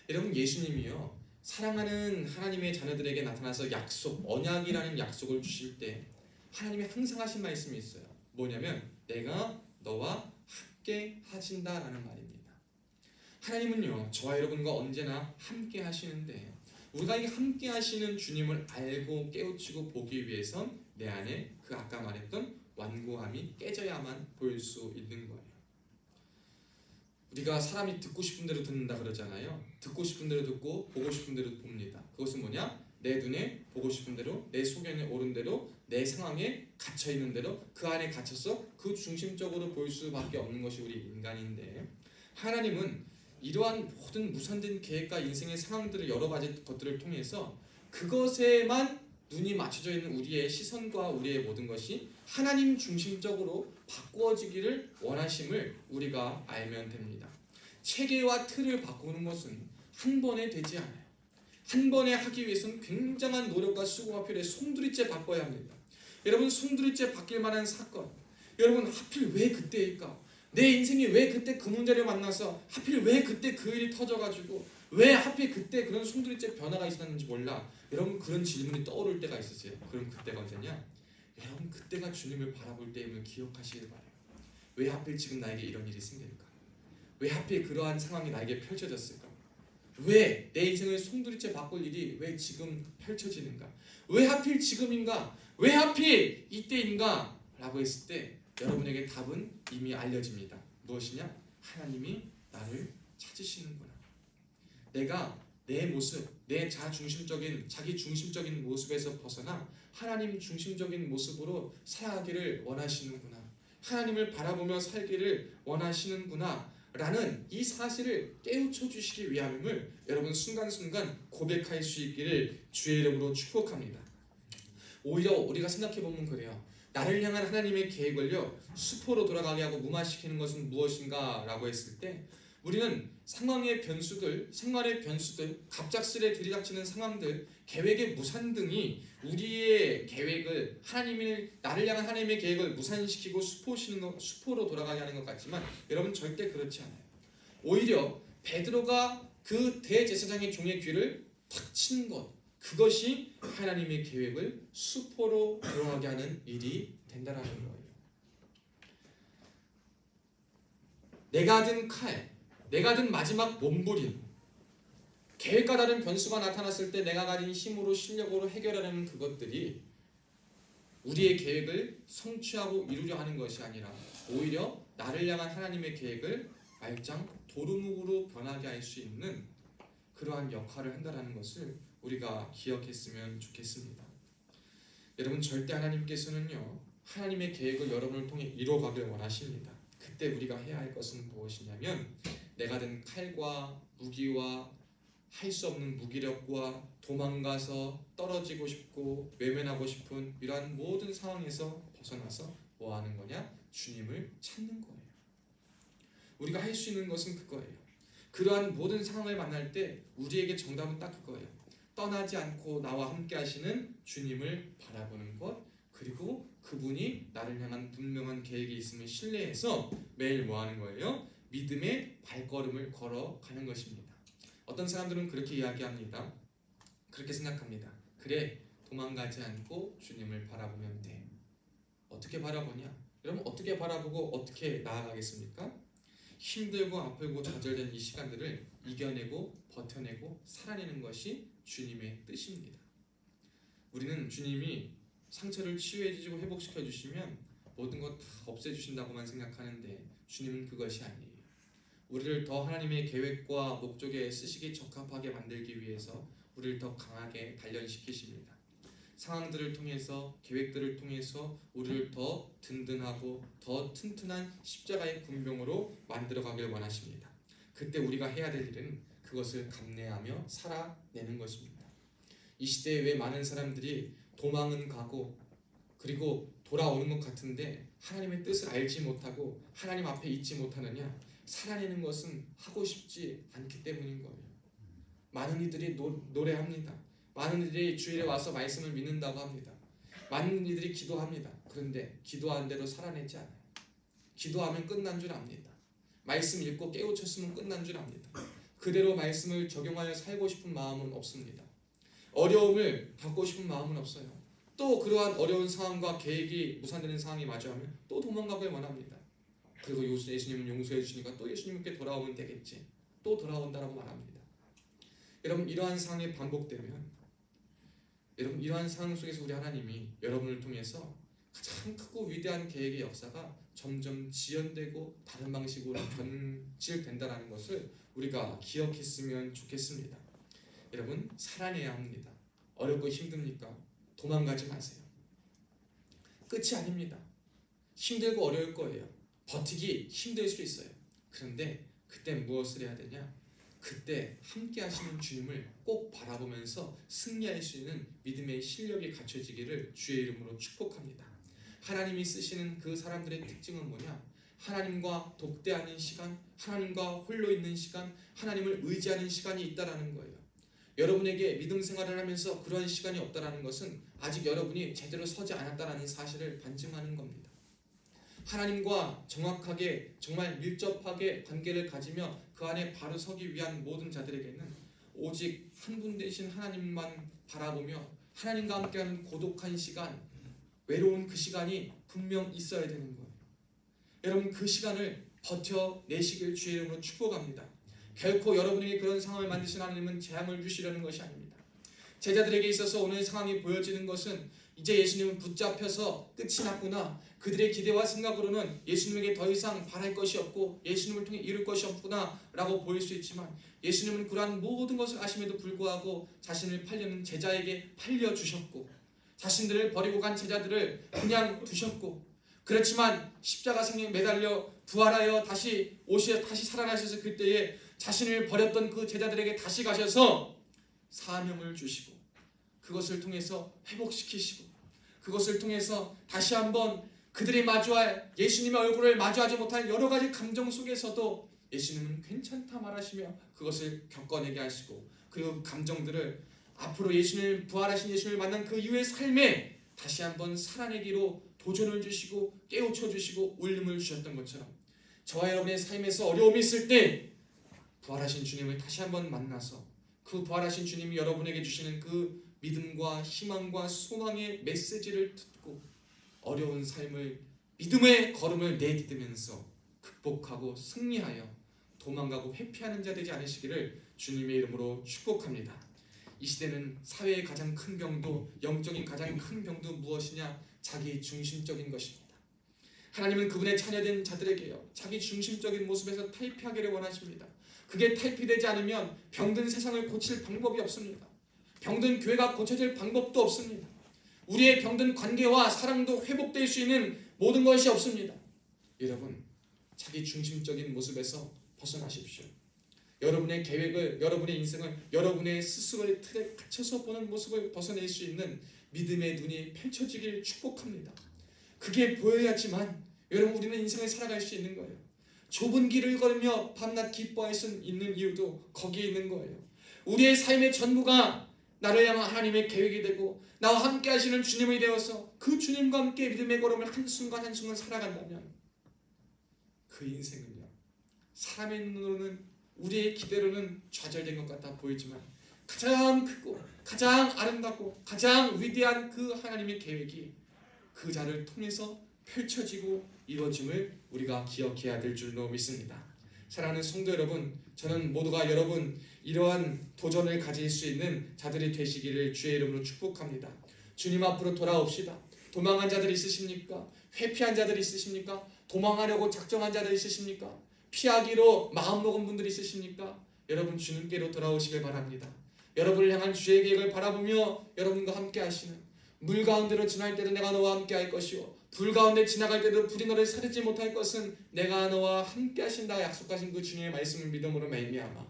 여러분, 예수님이요 사랑하는 하나님의 자녀들에게 나타나서 약속, 언약이라는 약속을 주실 때 하나님이 항상 하신 말씀이 있어요. 뭐냐면 내가 너와 함께 하신다라는 말입니다. 하나님은요 저와 여러분과 언제나 함께 하시는데, 우리가 이 함께 하시는 주님을 알고 깨우치고 보기 위해선 내 안에 그 아까 말했던 완고함이 깨져야만 보일 수 있는 거예요. 우리가 사람이 듣고 싶은 대로 듣는다 그러잖아요. 듣고 싶은 대로 듣고 보고 싶은 대로 봅니다. 그것은 뭐냐? 내 눈에 보고 싶은 대로, 내 속에 오른 대로, 내 상황에 갇혀 있는 대로 그 안에 갇혀서 그 중심적으로 보일 수밖에 없는 것이 우리 인간인데, 하나님은 이러한 모든 무산된 계획과 인생의 상황들을, 여러 가지 것들을 통해서 그것에만 눈이 맞춰져 있는 우리의 시선과 우리의 모든 것이 하나님 중심적으로 바꾸어지기를 원하심을 우리가 알면 됩니다. 체계와 틀을 바꾸는 것은 한 번에 되지 않아요. 한 번에 하기 위해서는 굉장한 노력과 수고가 필요해. 송두리째 바꿔야 합니다. 여러분, 송두리째 바뀔 만한 사건, 여러분 하필 왜 그때일까? 내 인생이 왜 그때 그 문제를 만나서 하필 왜 그때 그 일이 터져가지고 왜 하필 그때 그런 송두리째 변화가 있었는지 몰라. 여러분, 그런 질문이 떠오를 때가 있었어요. 그럼 그때가 언제냐? 여러분, 그때가 주님을 바라볼 때임을 기억하시길 바라요. 왜 하필 지금 나에게 이런 일이 생길까? 왜 하필 그러한 상황이 나에게 펼쳐졌을까? 왜 내 인생을 송두리째 바꿀 일이 왜 지금 펼쳐지는가? 왜 하필 지금인가? 왜 하필 이때인가? 라고 했을 때 여러분에게 답은 이미 알려집니다. 무엇이냐? 하나님이 나를 찾으시는구나. 내가 내 모습, 내 자기 중심적인 모습에서 벗어나 하나님 중심적인 모습으로 살아가기를 원하시는구나. 하나님을 바라보며 살기를 원하시는구나 라는 이 사실을 깨우쳐 주시기 위함을 여러분 순간순간 고백할 수 있기를 주의 이름으로 축복합니다. 오히려 우리가 생각해보면 그래요. 나를 향한 하나님의 계획을요 수포로 돌아가게 하고 무마시키는 것은 무엇인가 라고 했을 때 우리는 상황의 변수들, 생활의 변수들, 갑작스레 들이닥치는 상황들, 계획의 무산 등이 우리의 계획을 나를 향한 하나님의 계획을 무산시키고 수포로 돌아가게 하는 것 같지만 여러분 절대 그렇지 않아요. 오히려 베드로가 그 대제사장의 종의 귀를 탁 치는 것, 그것이 하나님의 계획을 수포로 돌아가게 하는 일이 된다라는 거예요. 내가 든 칼, 내가 든 마지막 몸부림, 계획과 다른 변수가 나타났을 때 내가 가진 힘으로 실력으로 해결하려는 그것들이 우리의 계획을 성취하고 이루려 하는 것이 아니라 오히려 나를 향한 하나님의 계획을 말짱 도루묵으로 변하게 할 수 있는 그러한 역할을 한다는 것을 우리가 기억했으면 좋겠습니다. 여러분 절대 하나님께서는요 하나님의 계획을 여러분을 통해 이루어가길 원하십니다. 그때 우리가 해야 할 것은 무엇이냐면 내가 든 칼과 무기와 할 수 없는 무기력과 도망가서 떨어지고 싶고 외면하고 싶은 이러한 모든 상황에서 벗어나서 뭐 하는 거냐? 주님을 찾는 거예요. 우리가 할 수 있는 것은 그거예요. 그러한 모든 상황을 만날 때 우리에게 정답은 딱 그거예요. 떠나지 않고 나와 함께 하시는 주님을 바라보는 것, 그리고 그분이 나를 향한 분명한 계획이 있음을 신뢰해서 매일 뭐 하는 거예요? 믿음의 발걸음을 걸어가는 것입니다. 어떤 사람들은 그렇게 이야기합니다. 그렇게 생각합니다. 그래, 도망가지 않고 주님을 바라보면 돼. 어떻게 바라보냐? 여러분 어떻게 바라보고 어떻게 나아가겠습니까? 힘들고 아프고 좌절된 이 시간들을 이겨내고 버텨내고 살아내는 것이 주님의 뜻입니다. 우리는 주님이 상처를 치유해주시고 회복시켜 주시면 모든 것 다 없애주신다고만 생각하는데 주님은 그것이 아니에요. 우리를 더 하나님의 계획과 목적에 쓰시기 적합하게 만들기 위해서 우리를 더 강하게 단련시키십니다. 상황들을 통해서 계획들을 통해서 우리를 더 든든하고 더 튼튼한 십자가의 군병으로 만들어가길 원하십니다. 그때 우리가 해야 될 일은 그것을 감내하며 살아내는 것입니다. 이 시대에 왜 많은 사람들이 도망은 가고 그리고 돌아오는 것 같은데 하나님의 뜻을 알지 못하고 하나님 앞에 있지 못하느냐? 살아내는 것은 하고 싶지 않기 때문인 거예요. 많은 이들이 노래합니다. 많은 이들이 주일에 와서 말씀을 믿는다고 합니다. 많은 이들이 기도합니다. 그런데 기도한 대로 살아내지 않아요. 기도하면 끝난 줄 압니다. 말씀 읽고 깨우쳤으면 끝난 줄 압니다. 그대로 말씀을 적용하여 살고 싶은 마음은 없습니다. 어려움을 받고 싶은 마음은 없어요. 또 그러한 어려운 상황과 계획이 무산되는 상황이 마주하면 또 도망가길 원합니다. 그리고 예수님은 용서해 주시니까 또 예수님께 돌아오면 되겠지. 또 돌아온다라고 말합니다. 여러분 이러한 상황이 반복되면 여러분 이러한 상황 속에서 우리 하나님이 여러분을 통해서 가장 크고 위대한 계획의 역사가 점점 지연되고 다른 방식으로 변질된다는 것을 우리가 기억했으면 좋겠습니다. 여러분 살아내야 합니다. 어렵고 힘듭니까? 도망가지 마세요. 끝이 아닙니다. 힘들고 어려울 거예요. 버티기 힘들 수 있어요. 그런데 그때 무엇을 해야 되냐? 그때 함께 하시는 주님을 꼭 바라보면서 승리할 수 있는 믿음의 실력이 갖춰지기를 주의 이름으로 축복합니다. 하나님이 쓰시는 그 사람들의 특징은 뭐냐? 하나님과 독대하는 시간, 하나님과 홀로 있는 시간, 하나님을 의지하는 시간이 있다라는 거예요. 여러분에게 믿음 생활을 하면서 그러한 시간이 없다라는 것은 아직 여러분이 제대로 서지 않았다라는 사실을 반증하는 겁니다. 하나님과 정확하게 정말 밀접하게 관계를 가지며 그 안에 바로 서기 위한 모든 자들에게는 오직 한 분 되신 하나님만 바라보며 하나님과 함께하는 고독한 시간, 외로운 그 시간이 분명 있어야 되는 거예요. 여러분 그 시간을 버텨내시길 주의 이름으로 축복합니다. 결코 여러분에게 그런 상황을 만드신 하나님은 재앙을 주시려는 것이 아닙니다. 제자들에게 있어서 오늘 상황이 보여지는 것은 이제 예수님은 붙잡혀서 끝이 났구나. 그들의 기대와 생각으로는 예수님에게 더 이상 바랄 것이 없고 예수님을 통해 이룰 것이 없구나 라고 보일 수 있지만 예수님은 그러한 모든 것을 아심에도 불구하고 자신을 팔려는 제자에게 팔려주셨고 자신들을 버리고 간 제자들을 그냥 두셨고 그렇지만 십자가상에 매달려 부활하여 다시 살아나셔서 그때에 자신을 버렸던 그 제자들에게 다시 가셔서 사명을 주시고 그것을 통해서 회복시키시고 그것을 통해서 다시 한번 그들이 마주할 예수님의 얼굴을 마주하지 못할 여러 가지 감정 속에서도 예수님은 괜찮다 말하시며 그것을 겪어내게 하시고, 그리고 그 감정들을 앞으로 예수님을, 부활하신 예수님을 만난 그 이후의 삶에 다시 한번 살아내기로 도전을 주시고 깨우쳐 주시고 울림을 주셨던 것처럼, 저와 여러분의 삶에서 어려움이 있을 때 부활하신 주님을 다시 한번 만나서 그 부활하신 주님이 여러분에게 주시는 그 믿음과 희망과 소망의 메시지를 듣고 어려운 삶을, 믿음의 걸음을 내디디면서 극복하고 승리하여 도망가고 회피하는 자 되지 않으시기를 주님의 이름으로 축복합니다. 이 시대는 사회의 가장 큰 병도, 영적인 가장 큰 병도 무엇이냐? 자기 중심적인 것입니다. 하나님은 그분의 자녀된 자들에게요, 자기 중심적인 모습에서 탈피하기를 원하십니다. 그게 탈피되지 않으면 병든 세상을 고칠 방법이 없습니다. 병든 교회가 고쳐질 방법도 없습니다. 우리의 병든 관계와 사랑도 회복될 수 있는 모든 것이 없습니다. 여러분, 자기 중심적인 모습에서 벗어나십시오. 여러분의 계획을, 여러분의 인생을, 여러분의 스스로의 틀에 갇혀서 보는 모습을 벗어낼 수 있는 믿음의 눈이 펼쳐지길 축복합니다. 그게 보여야지만 여러분, 우리는 인생을 살아갈 수 있는 거예요. 좁은 길을 걸으며 밤낮 기뻐할 수 있는 이유도 거기에 있는 거예요. 우리의 삶의 전부가 나를 향한 하나님의 계획이 되고 나와 함께 하시는 주님이 되어서 그 주님과 함께 믿음의 걸음을 한순간 한순간 살아간다면 그 인생은요, 사람의 눈으로는, 우리의 기대로는 좌절된 것 같아 보이지만 가장 크고 가장 아름답고 가장 위대한 그 하나님의 계획이 그 자를 통해서 펼쳐지고 이루어짐을 우리가 기억해야 될 줄로 믿습니다. 사랑하는 성도 여러분, 저는 모두가 여러분 이러한 도전을 가질 수 있는 자들이 되시기를 주의 이름으로 축복합니다. 주님 앞으로 돌아옵시다. 도망한 자들 있으십니까? 회피한 자들 있으십니까? 도망하려고 작정한 자들 있으십니까? 피하기로 마음먹은 분들 있으십니까? 여러분, 주님께로 돌아오시길 바랍니다. 여러분을 향한 주의 계획을 바라보며 여러분과 함께 하시는, 물 가운데로 지날 때도 내가 너와 함께 할 것이요 불 가운데 지나갈 때도 불이 너를 사르지 못할 것은 내가 너와 함께 하신다 약속하신 그 주님의 말씀을 믿음으로 말미암아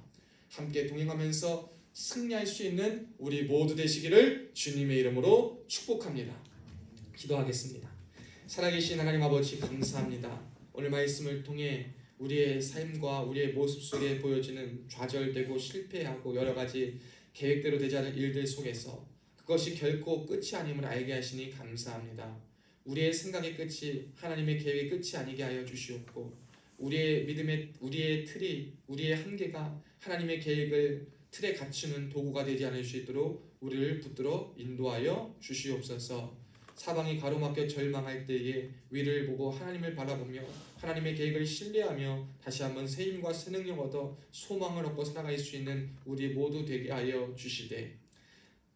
함께 동행하면서 승리할 수 있는 우리 모두 되시기를 주님의 이름으로 축복합니다. 기도하겠습니다. 살아계신 하나님 아버지, 감사합니다. 오늘 말씀을 통해 우리의 삶과 우리의 모습 속에 보여지는 좌절되고 실패하고 여러 가지 계획대로 되지 않은 일들 속에서 그것이 결코 끝이 아님을 알게 하시니 감사합니다. 우리의 생각의 끝이 하나님의 계획의 끝이 아니게 하여 주시옵고, 우리의 믿음의, 우리의 틀이, 우리의 한계가 하나님의 계획을 틀에 갖추는 도구가 되지 않을 수 있도록 우리를 붙들어 인도하여 주시옵소서. 사방이 가로막혀 절망할 때에 위를 보고 하나님을 바라보며 하나님의 계획을 신뢰하며 다시 한번 새 힘과 새 능력 얻어 소망을 얻고 살아갈 수 있는 우리 모두 되게 하여 주시되,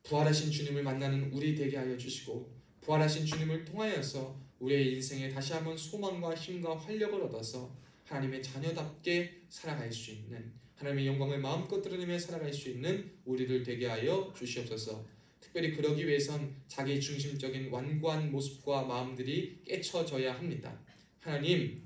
부활하신 주님을 만나는 우리 되게 하여 주시고, 부활하신 주님을 통하여서 우리의 인생에 다시 한번 소망과 힘과 활력을 얻어서 하나님의 자녀답게 살아갈 수 있는, 하나님의 영광을 마음껏 드러내며 살아갈 수 있는 우리들 되게 하여 주시옵소서. 특별히 그러기 위해선 자기 중심적인 완고한 모습과 마음들이 깨쳐져야 합니다. 하나님,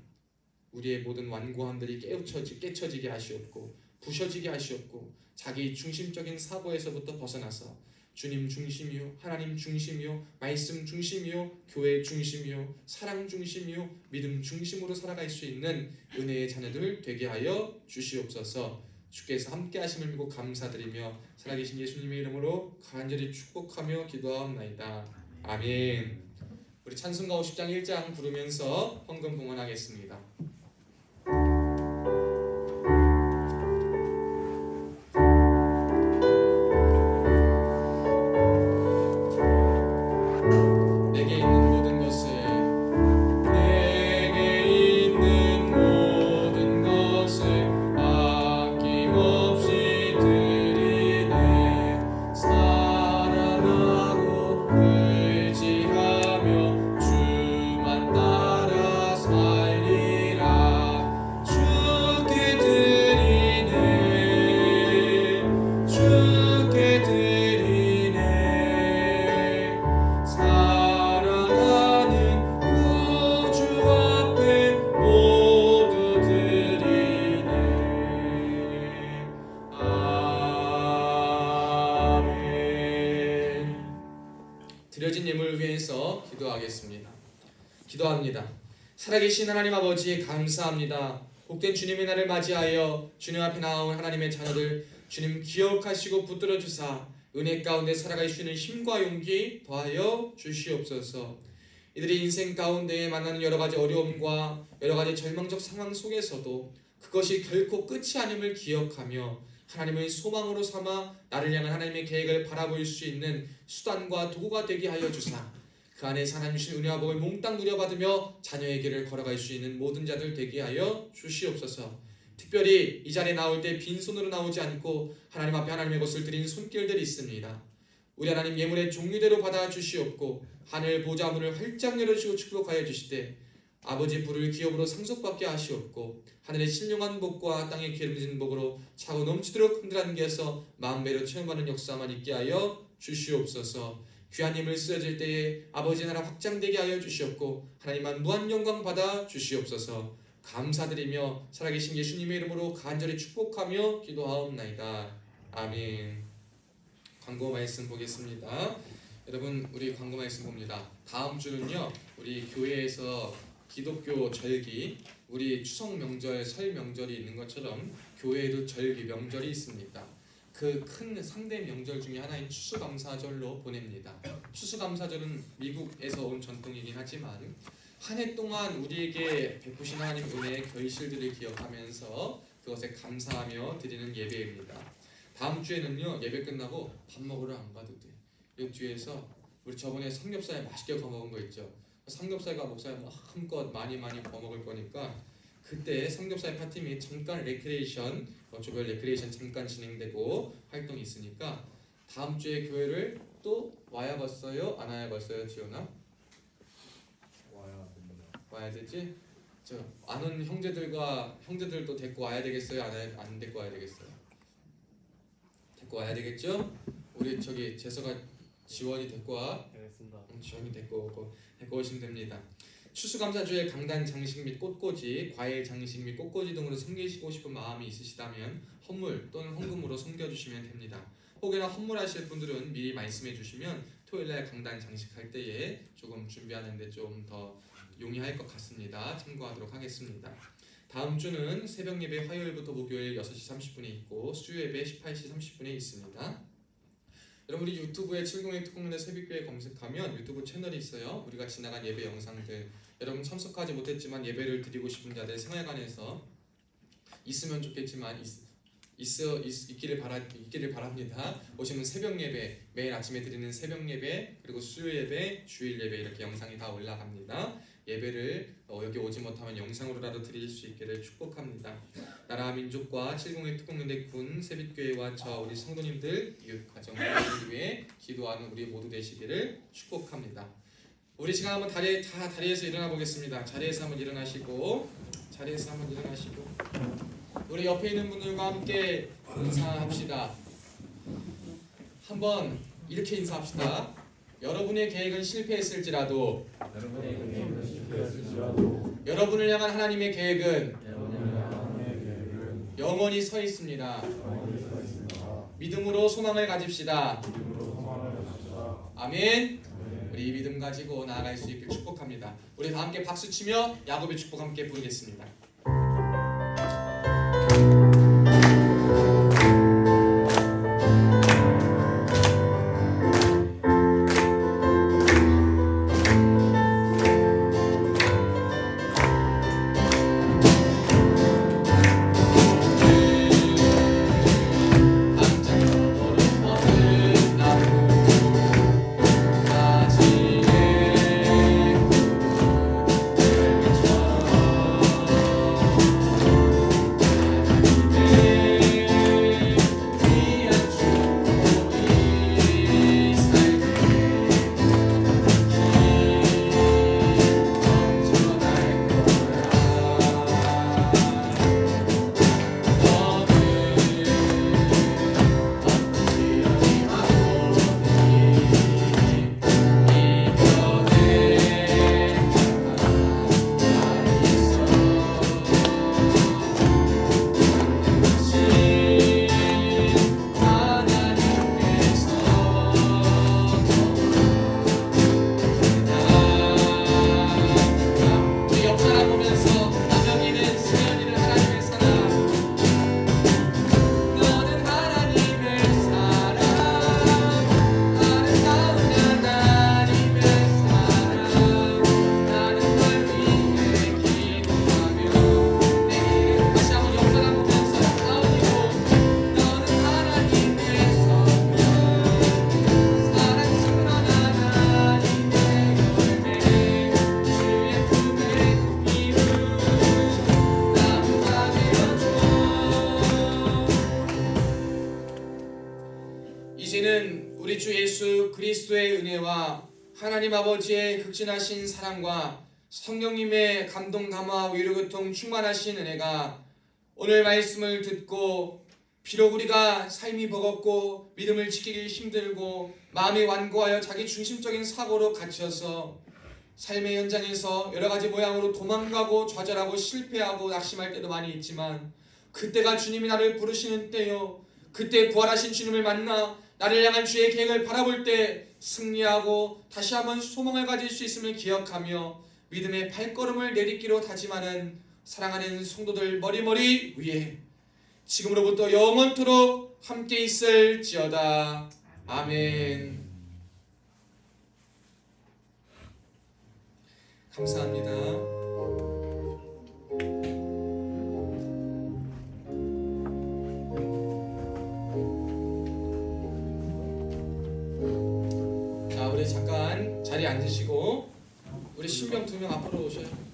우리의 모든 완고함들이 깨쳐지게 하시옵고 부셔지게 하시옵고 자기 중심적인 사고에서부터 벗어나서 주님 중심이요, 하나님 중심이요, 말씀 중심이요, 교회 중심이요, 사랑 중심이요, 믿음 중심으로 살아갈 수 있는 은혜의 자녀들 되게 하여 주시옵소서. 주께서 함께 하심을 믿고 감사드리며 살아계신 예수님의 이름으로 간절히 축복하며 기도하옵나이다. 아멘. 우리 찬송가 50장 1장 부르면서 헌금 봉헌하겠습니다. 드려진 예물을 위해서 기도하겠습니다. 기도합니다. 살아계신 하나님 아버지, 감사합니다. 복된 주님의 날을 맞이하여 주님 앞에 나온 하나님의 자녀들 주님 기억하시고 붙들어 주사 은혜 가운데 살아갈 수 있는 힘과 용기 더하여 주시옵소서. 이들이 인생 가운데 만나는 여러 가지 어려움과 여러 가지 절망적 상황 속에서도 그것이 결코 끝이 아님을 기억하며 하나님의 소망으로 삼아 나를 향한 하나님의 계획을 바라볼 수 있는 수단과 도구가 되게 하여 주사 그 안에서 하나님 주신 은혜와 복을 몽땅 누려받으며 자녀의 길을 걸어갈 수 있는 모든 자들 되게 하여 주시옵소서. 특별히 이 자리에 나올 때 빈손으로 나오지 않고 하나님 앞에 하나님의 것을 드린 손길들이 있습니다. 우리 하나님 예물의 종류대로 받아 주시옵고 하늘 보좌 문을 활짝 열어주시고 축복하여 주시되 아버지 불을 기업으로 상속받게 하시옵고 하늘의 신령한 복과 땅의 기름진 복으로 차고 넘치도록 흔들 안겨서 만배로 체험하는 역사만 있게 하여 주시옵소서. 귀한 힘을 쓰여질 때에 아버지 나라 확장되게 하여 주시옵고 하나님만 무한 영광 받아 주시옵소서. 감사드리며 살아계신 예수님의 이름으로 간절히 축복하며 기도하옵나이다. 아멘. 광고 말씀 보겠습니다. 여러분 우리 광고 말씀 봅니다. 다음 주는요 우리 교회에서 기독교 절기 우리 추석 명절 설 명절이 있는 것처럼 교회에도 절기 명절이 있습니다. 그 큰 상대 명절 중에 하나인 추수감사절로 보냅니다. 추수감사절은 미국에서 온 전통이긴 하지만 한 해 동안 우리에게 베푸신 하나님 은혜의 결실들을 기억하면서 그것에 감사하며 드리는 예배입니다. 다음 주에는요 예배 끝나고 밥 먹으러 안 가도 돼. 이 주에서 우리 저번에 삼겹살 맛있게 거먹은 거 있죠. 삼겹살과 목살 마음껏 많이 거먹을 거니까 그때 삼겹살 파티 및 잠깐 레크레이션 조별 레크레이션 잠깐 진행되고 활동이 있으니까 다음 주에 교회를 또 와야겠어요? 안 와야겠어요? 지원아? 와야 됩니다. 와야 되지? 저 아는 형제들도 데리고 와야 되겠어요? 안 데리고 와야 되겠어요? 데리고 와야 되겠죠? 우리 저기 재서가 지원이 데리고 와. 알겠습니다. 지원이 데리고 오시면 됩니다. 추수감사주에 강단 장식 및 꽃꽂이, 과일 장식 및 꽃꽂이 등으로 섬기시고 싶은 마음이 있으시다면 헌물 또는 헌금으로 섬겨주시면 됩니다. 혹여나 헌물하실 분들은 미리 말씀해 주시면 토요일날 강단 장식할 때에 조금 준비하는데 좀 더 용이할 것 같습니다. 참고하도록 하겠습니다. 다음 주는 새벽 예배 화요일부터 목요일 6시 30분에 있고 수요 예배 18시 30분에 있습니다. 여러분 우리 유튜브에 701 특공대 새벽교회 검색하면 유튜브 채널이 있어요. 우리가 지나간 예배 영상들 여러분 참석하지 못했지만 예배를 드리고 싶은 자들 생활관에서 있으면 좋겠지만 있기를 바랍니다. 오시면 새벽 예배 매일 아침에 드리는 새벽 예배 그리고 수요 예배 주일 예배 이렇게 영상이 다 올라갑니다. 예배를 여기 오지 못하면 영상으로라도 드릴 수 있기를 축복합니다. 나라 민족과 701 특공대 군 새빛교회와 저 우리 성도님들 이웃 가정을 위해 기도하는 우리 모두 되시기를 축복합니다. 우리 지금 한번 다리에서 일어나 보겠습니다. 자리에서 한번 일어나시고 우리 옆에 있는 분들과 함께 인사합시다. 한번 이렇게 인사합시다. 여러분의 계획은 실패했을지라도 여러분을 향한 하나님의 계획은 영원히 서 있습니다. 믿음으로 소망을 가집시다. 아멘. 우리 이 믿음 가지고 나아갈 수 있길 축복합니다. 우리 다 함께 박수치며 야곱의 축복 함께 부르겠습니다. 그리스도의 은혜와 하나님 아버지의 극진하신 사랑과 성령님의 감동 감화 위로 교통 충만하신 은혜가 오늘 말씀을 듣고 비록 우리가 삶이 버겁고 믿음을 지키기 힘들고 마음이 완고하여 자기 중심적인 사고로 갇혀서 삶의 현장에서 여러 가지 모양으로 도망가고 좌절하고 실패하고 낙심할 때도 많이 있지만 그때가 주님이 나를 부르시는 때요, 그때 부활하신 주님을 만나 나를 향한 주의 계획을 바라볼 때 승리하고 다시 한번 소망을 가질 수 있음을 기억하며 믿음의 발걸음을 내딛기로 다짐하는 사랑하는 성도들 머리머리 위에 지금으로부터 영원토록 함께 있을지어다. 아멘. 감사합니다. 자, 우리 잠깐 자리에 앉으시고 우리 신병 2명 앞으로 오셔요.